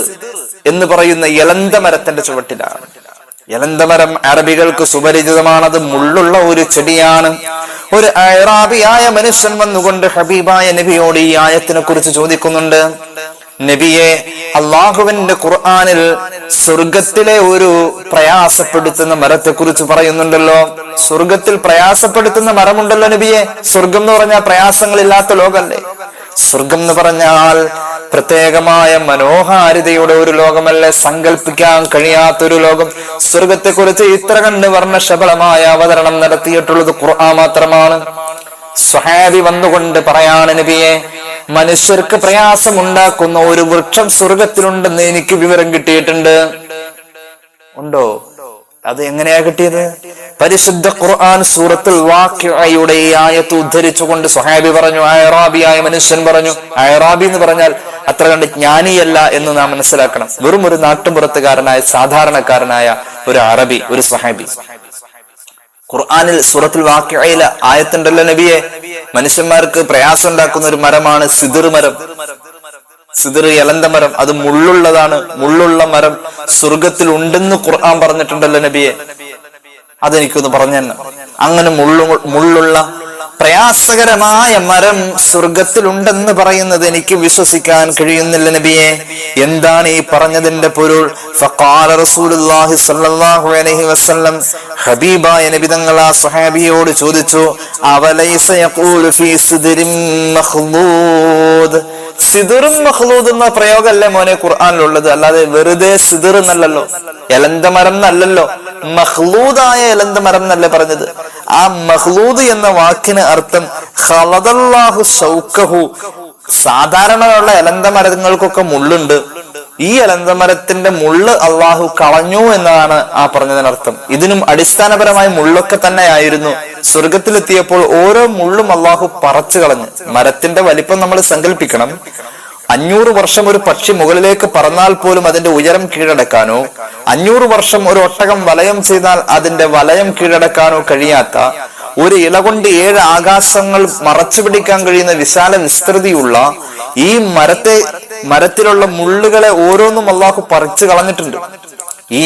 എന്ന് പറയുന്ന ഇലന്ത മരത്തിന്റെ ചുവട്ടിലാണ്. ഇലന്തമരം അറബികൾക്ക് സുപരിചിതമാണ്. അത് മുള്ളുള്ള ഒരു ചെടിയാണ്. ഒരു അറാബിയായ മനുഷ്യൻ വന്നുകൊണ്ട് ഹബീബായ നബിയോട് ഈ ആയത്തിനെ കുറിച്ച് ചോദിക്കുന്നുണ്ട്. നബിയെ, അള്ളാഹുവിന്റെ ഖുർആനിൽ സ്വർഗത്തിലെ ഒരു പ്രയാസപ്പെടുത്തുന്ന മരത്തെ കുറിച്ച് പറയുന്നുണ്ടല്ലോ. സ്വർഗത്തിൽ പ്രയാസപ്പെടുത്തുന്ന മരമുണ്ടല്ലോ നബിയെ. സ്വർഗം എന്ന് പറഞ്ഞാൽ പ്രയാസങ്ങളില്ലാത്ത ലോകല്ലേ. സ്വർഗം എന്ന് പറഞ്ഞാൽ പ്രത്യേകമായ മനോഹാരിതയുടെ ഒരു ലോകമല്ലേ, സങ്കല്പിക്കാൻ കഴിയാത്തൊരു ലോകം. സ്വർഗത്തെ കുറിച്ച് ഇത്ര കണ്ട് വർണ്ണശബളമായ അവതരണം നടത്തിയിട്ടുള്ളത് ഖുർആൻ മാത്രമാണ്. സ്വഹാബി വന്നുകൊണ്ട് പറയാണ്, നബിയെ, മനുഷ്യർക്ക് പ്രയാസമുണ്ടാക്കുന്ന ഒരു വൃക്ഷം സ്വർഗത്തിലുണ്ടെന്ന് എനിക്ക് വിവരം കിട്ടിയിട്ടുണ്ട്. ഉണ്ടോ? അത് എങ്ങനെയാ കിട്ടിയത്? പരിശുദ്ധ ഖുർആൻ സൂറത്തുൽ വാഖിഅയുടെ ഈ ആയത്ത് ഉദ്ധരിച്ചുകൊണ്ട് സ്വഹാബി പറഞ്ഞു, അയറാബിയായ മനുഷ്യൻ പറഞ്ഞു. അയറാബി എന്ന് പറഞ്ഞാൽ അത്ര കണ്ട് ജ്ഞാനിയല്ല എന്ന് നാം മനസ്സിലാക്കണം. വെറും ഒരു നാട്ടുമ്പുറത്തുകാരനായ സാധാരണക്കാരനായ ഒരു അറബി, ഒരു സ്വഹാബി. ഖുർആനിൽ സൂറത്തുൽ വാഖിഅയിലെ ആയത്തുണ്ടല്ലോ നബിയെ, മനുഷ്യന്മാർക്ക് പ്രയാസം ഉണ്ടാക്കുന്ന ഒരു മരമാണ് സിദിർ മരം. സിദിർ, എലന്ത മരം, അത് മുള്ളുള്ളതാണ്. മുള്ളുള്ള മരം സ്വർഗത്തിൽ ഉണ്ടെന്ന് ഖുർആൻ പറഞ്ഞിട്ടുണ്ടല്ലോ നബിയെ, അതെനിക്കൊന്ന് പറഞ്ഞു തന്നെ. അങ്ങനെ മുള്ളുള്ള പ്രയാസകരമായ മരം സ്വർഗത്തിലുണ്ടെന്ന് പറയുന്നത് എനിക്ക് വിശ്വസിക്കാൻ കഴിയുന്നില്ല നബിയെ. എന്താണ് ഈ പറഞ്ഞതിന്റെ പൊരുൾ? ഫഖാല റസൂലുള്ളാഹി സ്വല്ലല്ലാഹു അലൈഹി വസല്ലം, ഹബീബായ നബി തങ്ങൾ ആ സ്വഹാബിയോട് ചോദിച്ചു, അവലൈസ യഖൂലു ഫീ സിദ്രിൻ മഖ്ലൂദ്. സിദറും മഖ്ലൂദ് എന്ന പ്രയോഗമല്ലേ മോനെ ഖുർആനിലുള്ളത്? അല്ലാതെ വെറുതെ സിദർ എന്നല്ലല്ലോ, എലന്ത മരം എന്നല്ലല്ലോ, മഖ്ലൂദായ എലന്ത മരം എന്നല്ലേ പറഞ്ഞത്. ആ മഖ്ലൂദ് എന്ന വാക്കിന് അർത്ഥം ഖലദല്ലാഹു ശൗഖഹു. സാധാരണയുള്ള എലന്ത മരങ്ങൾക്കൊക്കെ മുള്ളുണ്ട്, ഈ എലന്ത മരത്തിന്റെ മുള്ള് അള്ളാഹു കളഞ്ഞു എന്നതാണ് ആ പറഞ്ഞതിനർത്ഥം. ഇതിനും അടിസ്ഥാനപരമായ മുള്ളൊക്കെ തന്നെയായിരുന്നു. സ്വർഗത്തിലെത്തിയപ്പോൾ ഓരോ മുള്ളും അള്ളാഹു പറിച്ചു കളഞ്ഞു. മരത്തിന്റെ വലിപ്പം നമ്മൾ സങ്കല്പിക്കണം. 500 വർഷം ഒരു പക്ഷി മുകളിലേക്ക് പറന്നാൽ പോലും അതിന്റെ ഉയരം കീഴടക്കാനോ, 500 വർഷം ഒരു ഒട്ടകം വലയം ചെയ്താൽ അതിന്റെ വലയം കീഴടക്കാനോ കഴിയാത്ത, ഒരു ഇല കൊണ്ട് 7 ആകാശങ്ങൾ മറച്ചു പിടിക്കാൻ കഴിയുന്ന വിശാല വിസ്തൃതിയുള്ള ഈ മരത്തിലുള്ള മുള്ളുകളെ ഓരോന്നും അള്ളാഹു പറിച്ചു കളഞ്ഞിട്ടുണ്ട്. ഈ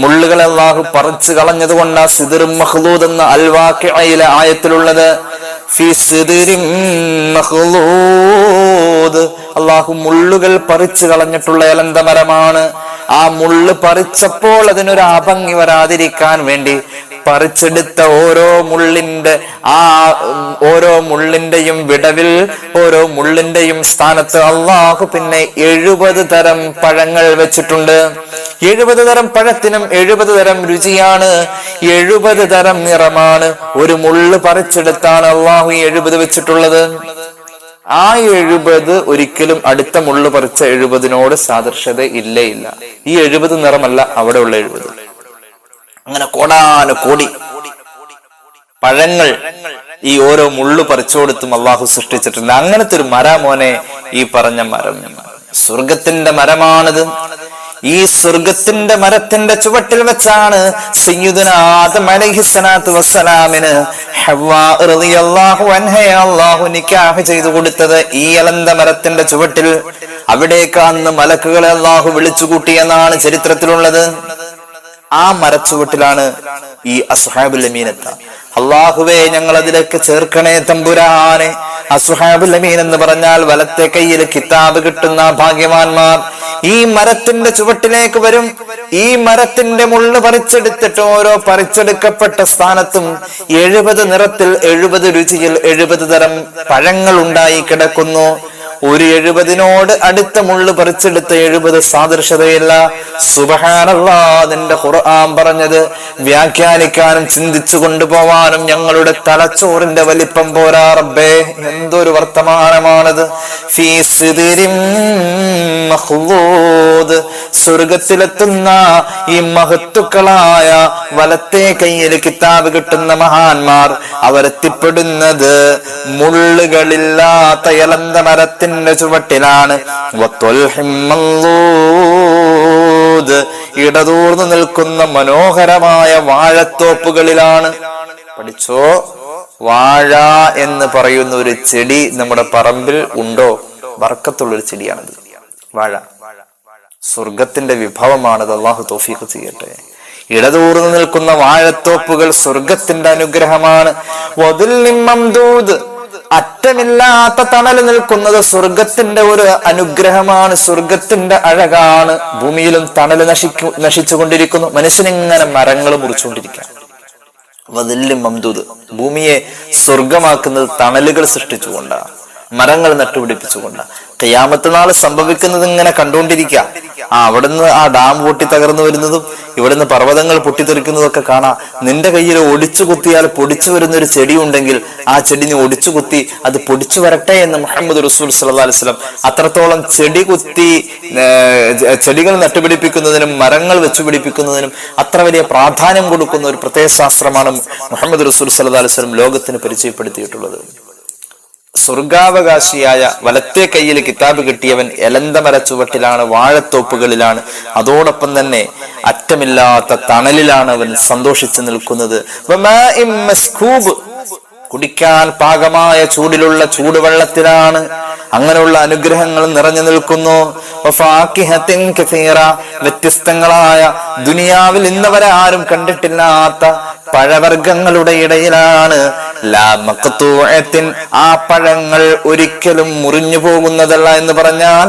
മുള്ളുകളെ അള്ളാഹു പറിച്ചു കളഞ്ഞത് കൊണ്ട് ആ സിദ്റും മഖ്ലൂദ് എന്ന അൽ വാഖിഅയിലെ ആയത്തിലുള്ളത് ഫീ സിദ്രിൻ മഖ്ലൂദ്, അള്ളാഹു മുള്ളുകൾ പറിച്ചു കളഞ്ഞിട്ടുള്ള എലന്ത മരമാണ്. ആ മുള്ള് പറിച്ചപ്പോൾ അതിനൊരു അഭംഗി വരാതിരിക്കാൻ വേണ്ടി പറിച്ചെടുത്ത ഓരോ മുള്ളിന്റെയും വിടവിൽ, ഓരോ മുള്ളിന്റെയും സ്ഥാനത്ത് അള്ളാഹു പിന്നെ 70 തരം പഴങ്ങൾ വെച്ചിട്ടുണ്ട്. 70 തരം പഴത്തിനും 70 തരം രുചിയാണ്, 70 തരം നിറമാണ്. ഒരു മുള്ള് പറിച്ചെടുത്താണ് അള്ളാഹു 70 വെച്ചിട്ടുള്ളത്. ആ 70 ഒരിക്കലും അടുത്ത മുള്ളു പറിച്ച 70നോട് സാദൃശ്യത ഇല്ലേ ഇല്ല. ഈ 70 നിറമല്ല അവിടെ ഉള്ള 70. അങ്ങനെ കോടാനുകോടി പഴങ്ങൾ ഈ ഓരോ മുള്ളു പറിച്ചോടുത്തും അള്ളാഹു സൃഷ്ടിച്ചിട്ടുണ്ട്. അങ്ങനത്തെ ഒരു മരമോനെ ഈ പറഞ്ഞ മരം, സ്വർഗത്തിന്റെ മരമാണിത്. ഈ സ്വർഗത്തിന്റെ മരത്തിന്റെ ചുവട്ടിൽ വെച്ചാണ് സയ്യിദുനാ ആദം അലൈഹിസ്സലാത്തു വസ്സലാമിന് ഹവ്വാ റളിയല്ലാഹു അൻഹയെ അല്ലാഹു നിക്കാഹ് ചെയ്തു കൊടുത്തത്. ഈ എലന്ത മരത്തിന്റെ ചുവട്ടിൽ. അവിടേക്ക് അന്ന് മലക്കുകളെ അല്ലാഹു വിളിച്ചു കൂട്ടിയെന്നാണ് ചരിത്രത്തിലുള്ളത്. ആ മരച്ചുവട്ടിലാണ് ഈ അസ്ഹാബുൽ യമീൻ എത്താം. അള്ളാഹുവേ, ഞങ്ങൾ അതിലേക്ക് ചേർക്കണേ തമ്പുരാനെ. അസ്ഹാബുൽ യമീൻ എന്ന് പറഞ്ഞാൽ വലത്തെ കയ്യിൽ കിതാബ് കിട്ടുന്ന ഭാഗ്യവാന്മാർ. ഈ മരത്തിന്റെ ചുവട്ടിലേക്ക് വരും. ഈ മരത്തിന്റെ മുള്ള് പറിച്ചെടുത്തിട്ട് ഓരോ പറിച്ചെടുക്കപ്പെട്ട സ്ഥാനത്തും 70 നിറത്തിൽ, 70 രുചിയിൽ 70 തരം പഴങ്ങൾ ഉണ്ടായി കിടക്കുന്നു. ഒരു 70നോട് അടുത്ത മുള്ളു പറിച്ചെടുത്ത 70 സാദൃശ്യതയില്ല. സുബ്ഹാനല്ലാഹ്, അതിന്റെ ഖുർആൻ പറഞ്ഞത് വ്യാഖ്യാനിക്കാനും ചിന്തിച്ചു കൊണ്ടുപോവാനും ഞങ്ങളുടെ തലച്ചോറിന്റെ വലിപ്പം പോരാ റബ്ബേ. എന്തൊരു വർത്തമാനമാണത്. ഫീ സിദ്രിൻ മഖ്ലൂദ്, സ്വർഗത്തിലെത്തുന്ന ഈ മഹത്തുക്കളായ വലത്തെ കയ്യിൽ കിതാബ് കിട്ടുന്ന മഹാന്മാർ അവരെത്തിപ്പെടുന്നത് മുള്ളുകളില്ലാത്ത എലന്ത മരത്തിന്റെ ചുവട്ടിലാണ്. ഇടതൂർന്നു നിൽക്കുന്ന മനോഹരമായ വാഴത്തോപ്പുകളിലാണ്. പഠിച്ചോ, വാഴ എന്ന് പറയുന്ന ഒരു ചെടി നമ്മുടെ പറമ്പിൽ ഉണ്ടോ? ബർക്കത്തുള്ളൊരു ചെടിയാണത് വാഴ. സ്വർഗത്തിന്റെ വിഭവമാണത്. അള്ളാഹു തൗഫീഖ് ചെയ്യട്ടെ. ഇടതൂർന്നു നിൽക്കുന്ന വാഴത്തോപ്പുകൾ സ്വർഗത്തിന്റെ അനുഗ്രഹമാണ്. വദുല്ലിൻ മംദൂദ്, അറ്റമില്ലാത്ത തണൽ നിൽക്കുന്നത് സ്വർഗത്തിന്റെ ഒരു അനുഗ്രഹമാണ്, സ്വർഗത്തിന്റെ അഴകാണ്. ഭൂമിയിലും തണൽ നശിച്ചുകൊണ്ടിരിക്കുന്നു. മനുഷ്യനിങ്ങനെ മരങ്ങൾ മുറിച്ചുകൊണ്ടിരിക്കുക. വദുല്ലിൻ മംദൂദ്, ഭൂമിയെ സ്വർഗമാക്കുന്നത് തണലുകൾ സൃഷ്ടിച്ചുകൊണ്ടാണ്. മരങ്ങൾ നട്ടുപിടിപ്പിച്ചുകൊണ്ട്. ഖിയാമത്ത് നാൾ സംഭവിക്കുന്നത് ഇങ്ങനെ കണ്ടുകൊണ്ടിരിക്കുക. അവിടുന്ന് ആ ഡാം പൊട്ടി തകർന്നു വരുന്നതും ഇവിടുന്ന് പർവ്വതങ്ങൾ പൊട്ടിത്തെറിക്കുന്നതൊക്കെ കാണാം. നിന്റെ കയ്യിൽ ഒടിച്ചു കുത്തിയാൽ പൊടിച്ചു വരുന്ന ഒരു ചെടി ഉണ്ടെങ്കിൽ ആ ചെടി നീ ഒടിച്ചു കുത്തി അത് പൊടിച്ചു വരട്ടെ എന്ന് മുഹമ്മദ് റസൂൽ സല്ലല്ലാഹു അലൈഹി വസല്ലം അത്രത്തോളം ചെടികൾ നട്ടുപിടിപ്പിക്കുന്നതിനും മരങ്ങൾ വെച്ചുപിടിപ്പിക്കുന്നതിനും അത്ര വലിയ പ്രാധാന്യം കൊടുക്കുന്ന ഒരു പ്രത്യയശാസ്ത്രമാണ് മുഹമ്മദ് റസൂൽ സല്ലല്ലാഹു അലൈഹി വസല്ലം ലോകത്തിന് പരിചയപ്പെടുത്തിയിട്ടുള്ളത്. സ്വർഗാവകാശിയായ വലത്തെ കയ്യിൽ കിതാബ് കിട്ടിയവൻ എലന്തമര ചുവട്ടിലാണ്, വാഴത്തോപ്പുകളിലാണ്, അതോടൊപ്പം തന്നെ അറ്റമില്ലാത്ത തണലിലാണ് അവൻ സന്തോഷിച്ചു നിൽക്കുന്നത്. കുടിക്കാൻ പാകമായ ചൂടിലുള്ള ചൂടുവെള്ളത്തിലാണ്. അങ്ങനെയുള്ള അനുഗ്രഹങ്ങൾ നിറഞ്ഞു നിൽക്കുന്നു. വ്യത്യസ്തങ്ങളായ ദുനിയാവിൽ ഇന്നവരെ ആരും കണ്ടിട്ടില്ലാത്ത പഴവർഗ്ഗങ്ങളുടെ ഇടയിലാണ്. ആ പഴങ്ങൾ ഒരിക്കലും മുറിഞ്ഞു പോകുന്നതല്ല എന്ന് പറഞ്ഞാൽ,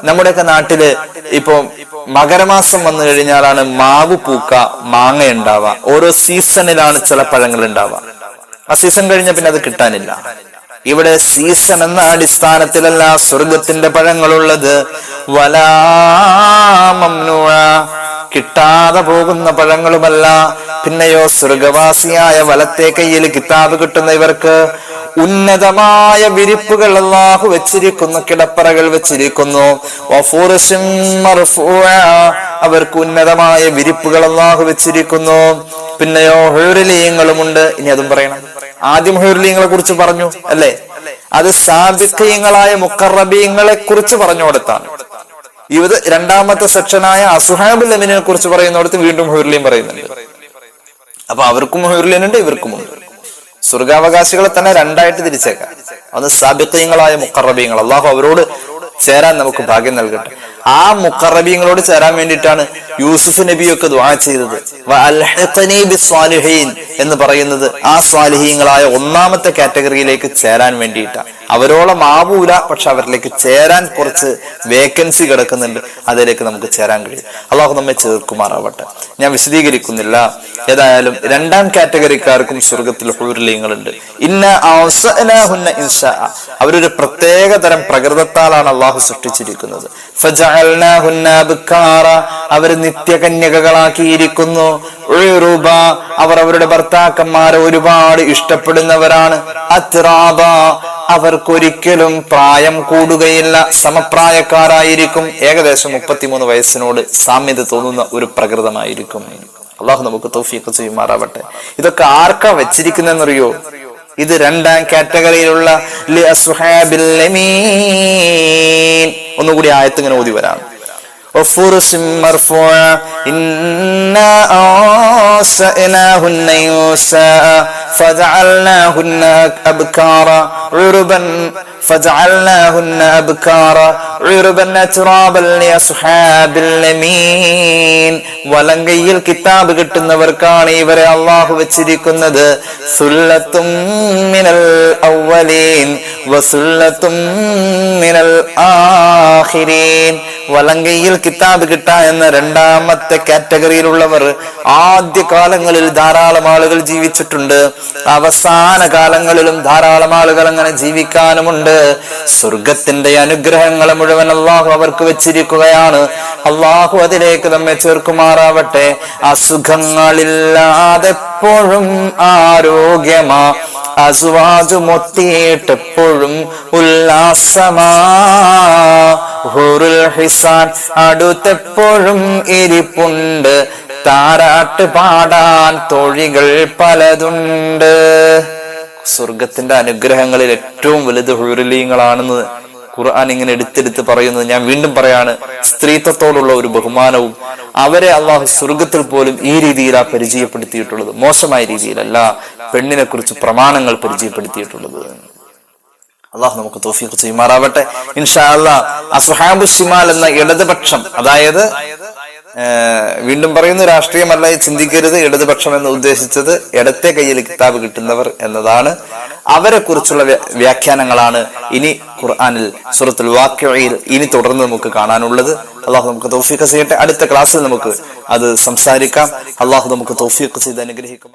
നമ്മുടെയൊക്കെ നാട്ടില് ഇപ്പൊ മകരമാസം വന്നു കഴിഞ്ഞാലാണ് മാവ് പൂക്ക, മാങ്ങ ഉണ്ടാവുക. ഓരോ സീസണിലാണ് ചില പഴങ്ങൾ ഉണ്ടാവുക. ആ സീസൺ കഴിഞ്ഞ പിന്നെ അത് കിട്ടാനില്ല. ഇവിടെ സീസൺ എന്ന അടിസ്ഥാനത്തിലല്ല സ്വർഗത്തിന്റെ പഴങ്ങളുള്ളത്. വലാ മംനൂഅ, കിട്ടാതെ പോകുന്ന പഴങ്ങളുമല്ല. പിന്നെയോ സ്വർഗവാസിയായ വലത്തെ കയ്യിൽ കിതാബ് കിട്ടുന്ന ഇവർക്ക് ഉന്നതമായ വിരിപ്പുകൾ അല്ലാഹു വെച്ചിരിക്കുന്നു, കിടപ്പറകൾ വെച്ചിരിക്കുന്നു. അവർക്ക് ഉന്നതമായ വിരിപ്പുകൾ അല്ലാഹു വെച്ചിരിക്കുന്നു. പിന്നെയോ ഹൂറുലീങ്ങളുമുണ്ട്. ഇനി അതും പറയണം. ആദ്യം ഹൂറുലീങ്ങളെ കുറിച്ച് പറഞ്ഞു അല്ലെ? അത് സാബിഖീങ്ങളായ മുഖറബീങ്ങളെ കുറിച്ച് പറഞ്ഞു കൊടുത്താണ്. ഇത് രണ്ടാമത്തെ സെക്ഷനായ അസ്ഹാബുൽ യമീനെ കുറിച്ച് പറയുന്നിടത്ത് വീണ്ടും ഹൂറുലീൻ പറയുന്നുണ്ട്. അപ്പൊ അവർക്കും ഹൂറുലീൻ ഉണ്ട്, ഇവർക്കും ഉണ്ട്. സ്വർഗാവകാശികളെ തന്നെ രണ്ടായിട്ട് തിരിച്ചേക്കാം. ഒന്ന് സാബിഖീങ്ങളായ മുഖറബീങ്ങൾ, അള്ളാഹു അവരോട് ചേരാൻ നമുക്ക് ഭാഗ്യം നൽകട്ടെ. ആ മുഖറബീങ്ങളോട് ചേരാൻ വേണ്ടിയിട്ടാണ് യൂസുഫ് നബിയൊക്കെ ദുആ ചെയ്തത്. എന്ന് പറയുന്നത് ആ സ്വാലിഹീങ്ങളായ ഒന്നാമത്തെ കാറ്റഗറിയിലേക്ക് ചേരാൻ വേണ്ടിയിട്ടാണ്. അവരോളം ആവൂല, പക്ഷെ അവരിലേക്ക് ചേരാൻ കുറച്ച് വേക്കൻസി കിടക്കുന്നുണ്ട്. അതിലേക്ക് നമുക്ക് ചേരാൻ കഴിയും. അള്ളാഹു നമ്മെ ചേർക്കുമാറാവട്ടെ. ഞാൻ വിശദീകരിക്കുന്നില്ല. ഏതായാലും രണ്ടാം കാറ്റഗറിക്കാർക്കും സ്വർഗത്തിൽ ഹൂറുലീങ്ങളുണ്ട്. അവരൊരു പ്രത്യേക തരം പ്രകൃതത്താലാണ് അള്ളാഹു സൃഷ്ടിച്ചിരിക്കുന്നത്. അവർ നിത്യകന്യകകളാക്കിയിരിക്കുന്നു. അവർ അവരുടെ ഭർത്താക്കന്മാരെ ഒരുപാട് ഇഷ്ടപ്പെടുന്നവരാണ്. അത്റാബ, അവർക്കൊരിക്കലും പ്രായം കൂടുകയില്ല, സമപ്രായക്കാരായിരിക്കും. ഏകദേശം 33 വയസ്സിനോട് സാമ്യത തോന്നുന്ന ഒരു പ്രകൃതമായിരിക്കും. അള്ളാഹു നമുക്ക് തൗഫീഖ് ചെയ്യുമാറാവട്ടെ. ഇതൊക്കെ ആർക്കാ വെച്ചിരിക്കുന്നറിയോ? ഇത് രണ്ടാം കാറ്റഗറിയിലുള്ള ഒന്നുകൂടി ആയത്ത് ഇങ്ങനെ ഓതി വരാം. فجعلناهن أبكارا عربا أترابا لأصحاب اليمين. വലങ്കയിൽ കിതാബ് കിട്ടുന്നവർക്കാണ് ഇവരെ അള്ളാഹു വെച്ചിരിക്കുന്നത്. സുല്ലത്തും മിനൽ അവ്വലീൻ വസുല്ലത്തും മിനൽ ആഖിരീൻ. വലങ്കയിൽ കിതാബ് കിട്ടാ എന്ന രണ്ടാമത്തെ കാറ്റഗറിയിലുള്ളവർ ആദ്യ കാലങ്ങളിൽ ധാരാളം ആളുകൾ ജീവിച്ചിട്ടുണ്ട്. അവസാന കാലങ്ങളിലും ധാരാളം ആളുകൾ അങ്ങനെ ജീവിക്കാനുമുണ്ട്. സ്വർഗത്തിന്റെ അനുഗ്രഹങ്ങളെ മുഴുവൻ അള്ളാഹു അവർക്ക് വെച്ചിരിക്കുകയാണ്. അള്ളാഹു അതിലേക്ക് നമ്മെ ചേർക്കുമാറാവട്ടെ. അസുഖങ്ങളില്ലാതെപ്പോഴും ആരോഗ്യമാ, അസുവാജു മൊത്തിയിട്ടെപ്പോഴും ഉല്ലാസമാ, ഹുറുൽ ഹിസാൻ അടുത്തെപ്പോഴും ഇരിപ്പുണ്ട്, താരാട്ട് പാടാൻ തൊഴികൾ പലതുണ്ട്. സ്വർഗത്തിന്റെ അനുഗ്രഹങ്ങളിൽ ഏറ്റവും വലുത് ഹൂറുലീങ്ങളാണെന്ന് ഖുർആൻ ഇങ്ങനെ എടുത്തെടുത്ത് പറയുന്നത്. ഞാൻ വീണ്ടും പറയാണ്, സ്ത്രീത്വത്തോടുള്ള ഒരു ബഹുമാനവും അവരെ അള്ളാഹു സ്വർഗത്തിൽ പോലും ഈ രീതിയിലാണ് പരിചയപ്പെടുത്തിയിട്ടുള്ളത്. മോശമായ രീതിയിലല്ല പെണ്ണിനെ കുറിച്ച് പ്രമാണങ്ങൾ പരിചയപ്പെടുത്തിയിട്ടുള്ളത്. അള്ളാഹു നമുക്ക് തൗഫീഖ് ചെയ്യുമാറാവട്ടെ. ഇൻഷാ അല്ലാഹ് അസ്ഹാബു ശിമാൽ എന്ന ഇടതുപക്ഷം, അതായത് വീണ്ടും പറയുന്ന രാഷ്ട്രീയമല്ല ചിന്തിക്കരുത്. ഇടതുപക്ഷം എന്ന് ഉദ്ദേശിച്ചത് ഇടത്തെ കയ്യിൽ കിതാബ് കിട്ടുന്നവർ എന്നതാണ്. അവരെ കുറിച്ചുള്ള വ്യാഖ്യാനങ്ങളാണ് ഇനി ഖുർആനിൽ സൂറത്തുൽ വാഖിഅയിൽ ഇനി തുടർന്ന് നമുക്ക് കാണാനുള്ളത്. അള്ളാഹു നമുക്ക് തൗഫീഖ് ചെയ്യട്ടെ. അടുത്ത ക്ലാസ്സിൽ നമുക്ക് അത് സംസാരിക്കാം. അള്ളാഹു നമുക്ക് തൗഫീഖ് ചെയ്ത് അനുഗ്രഹിക്കും.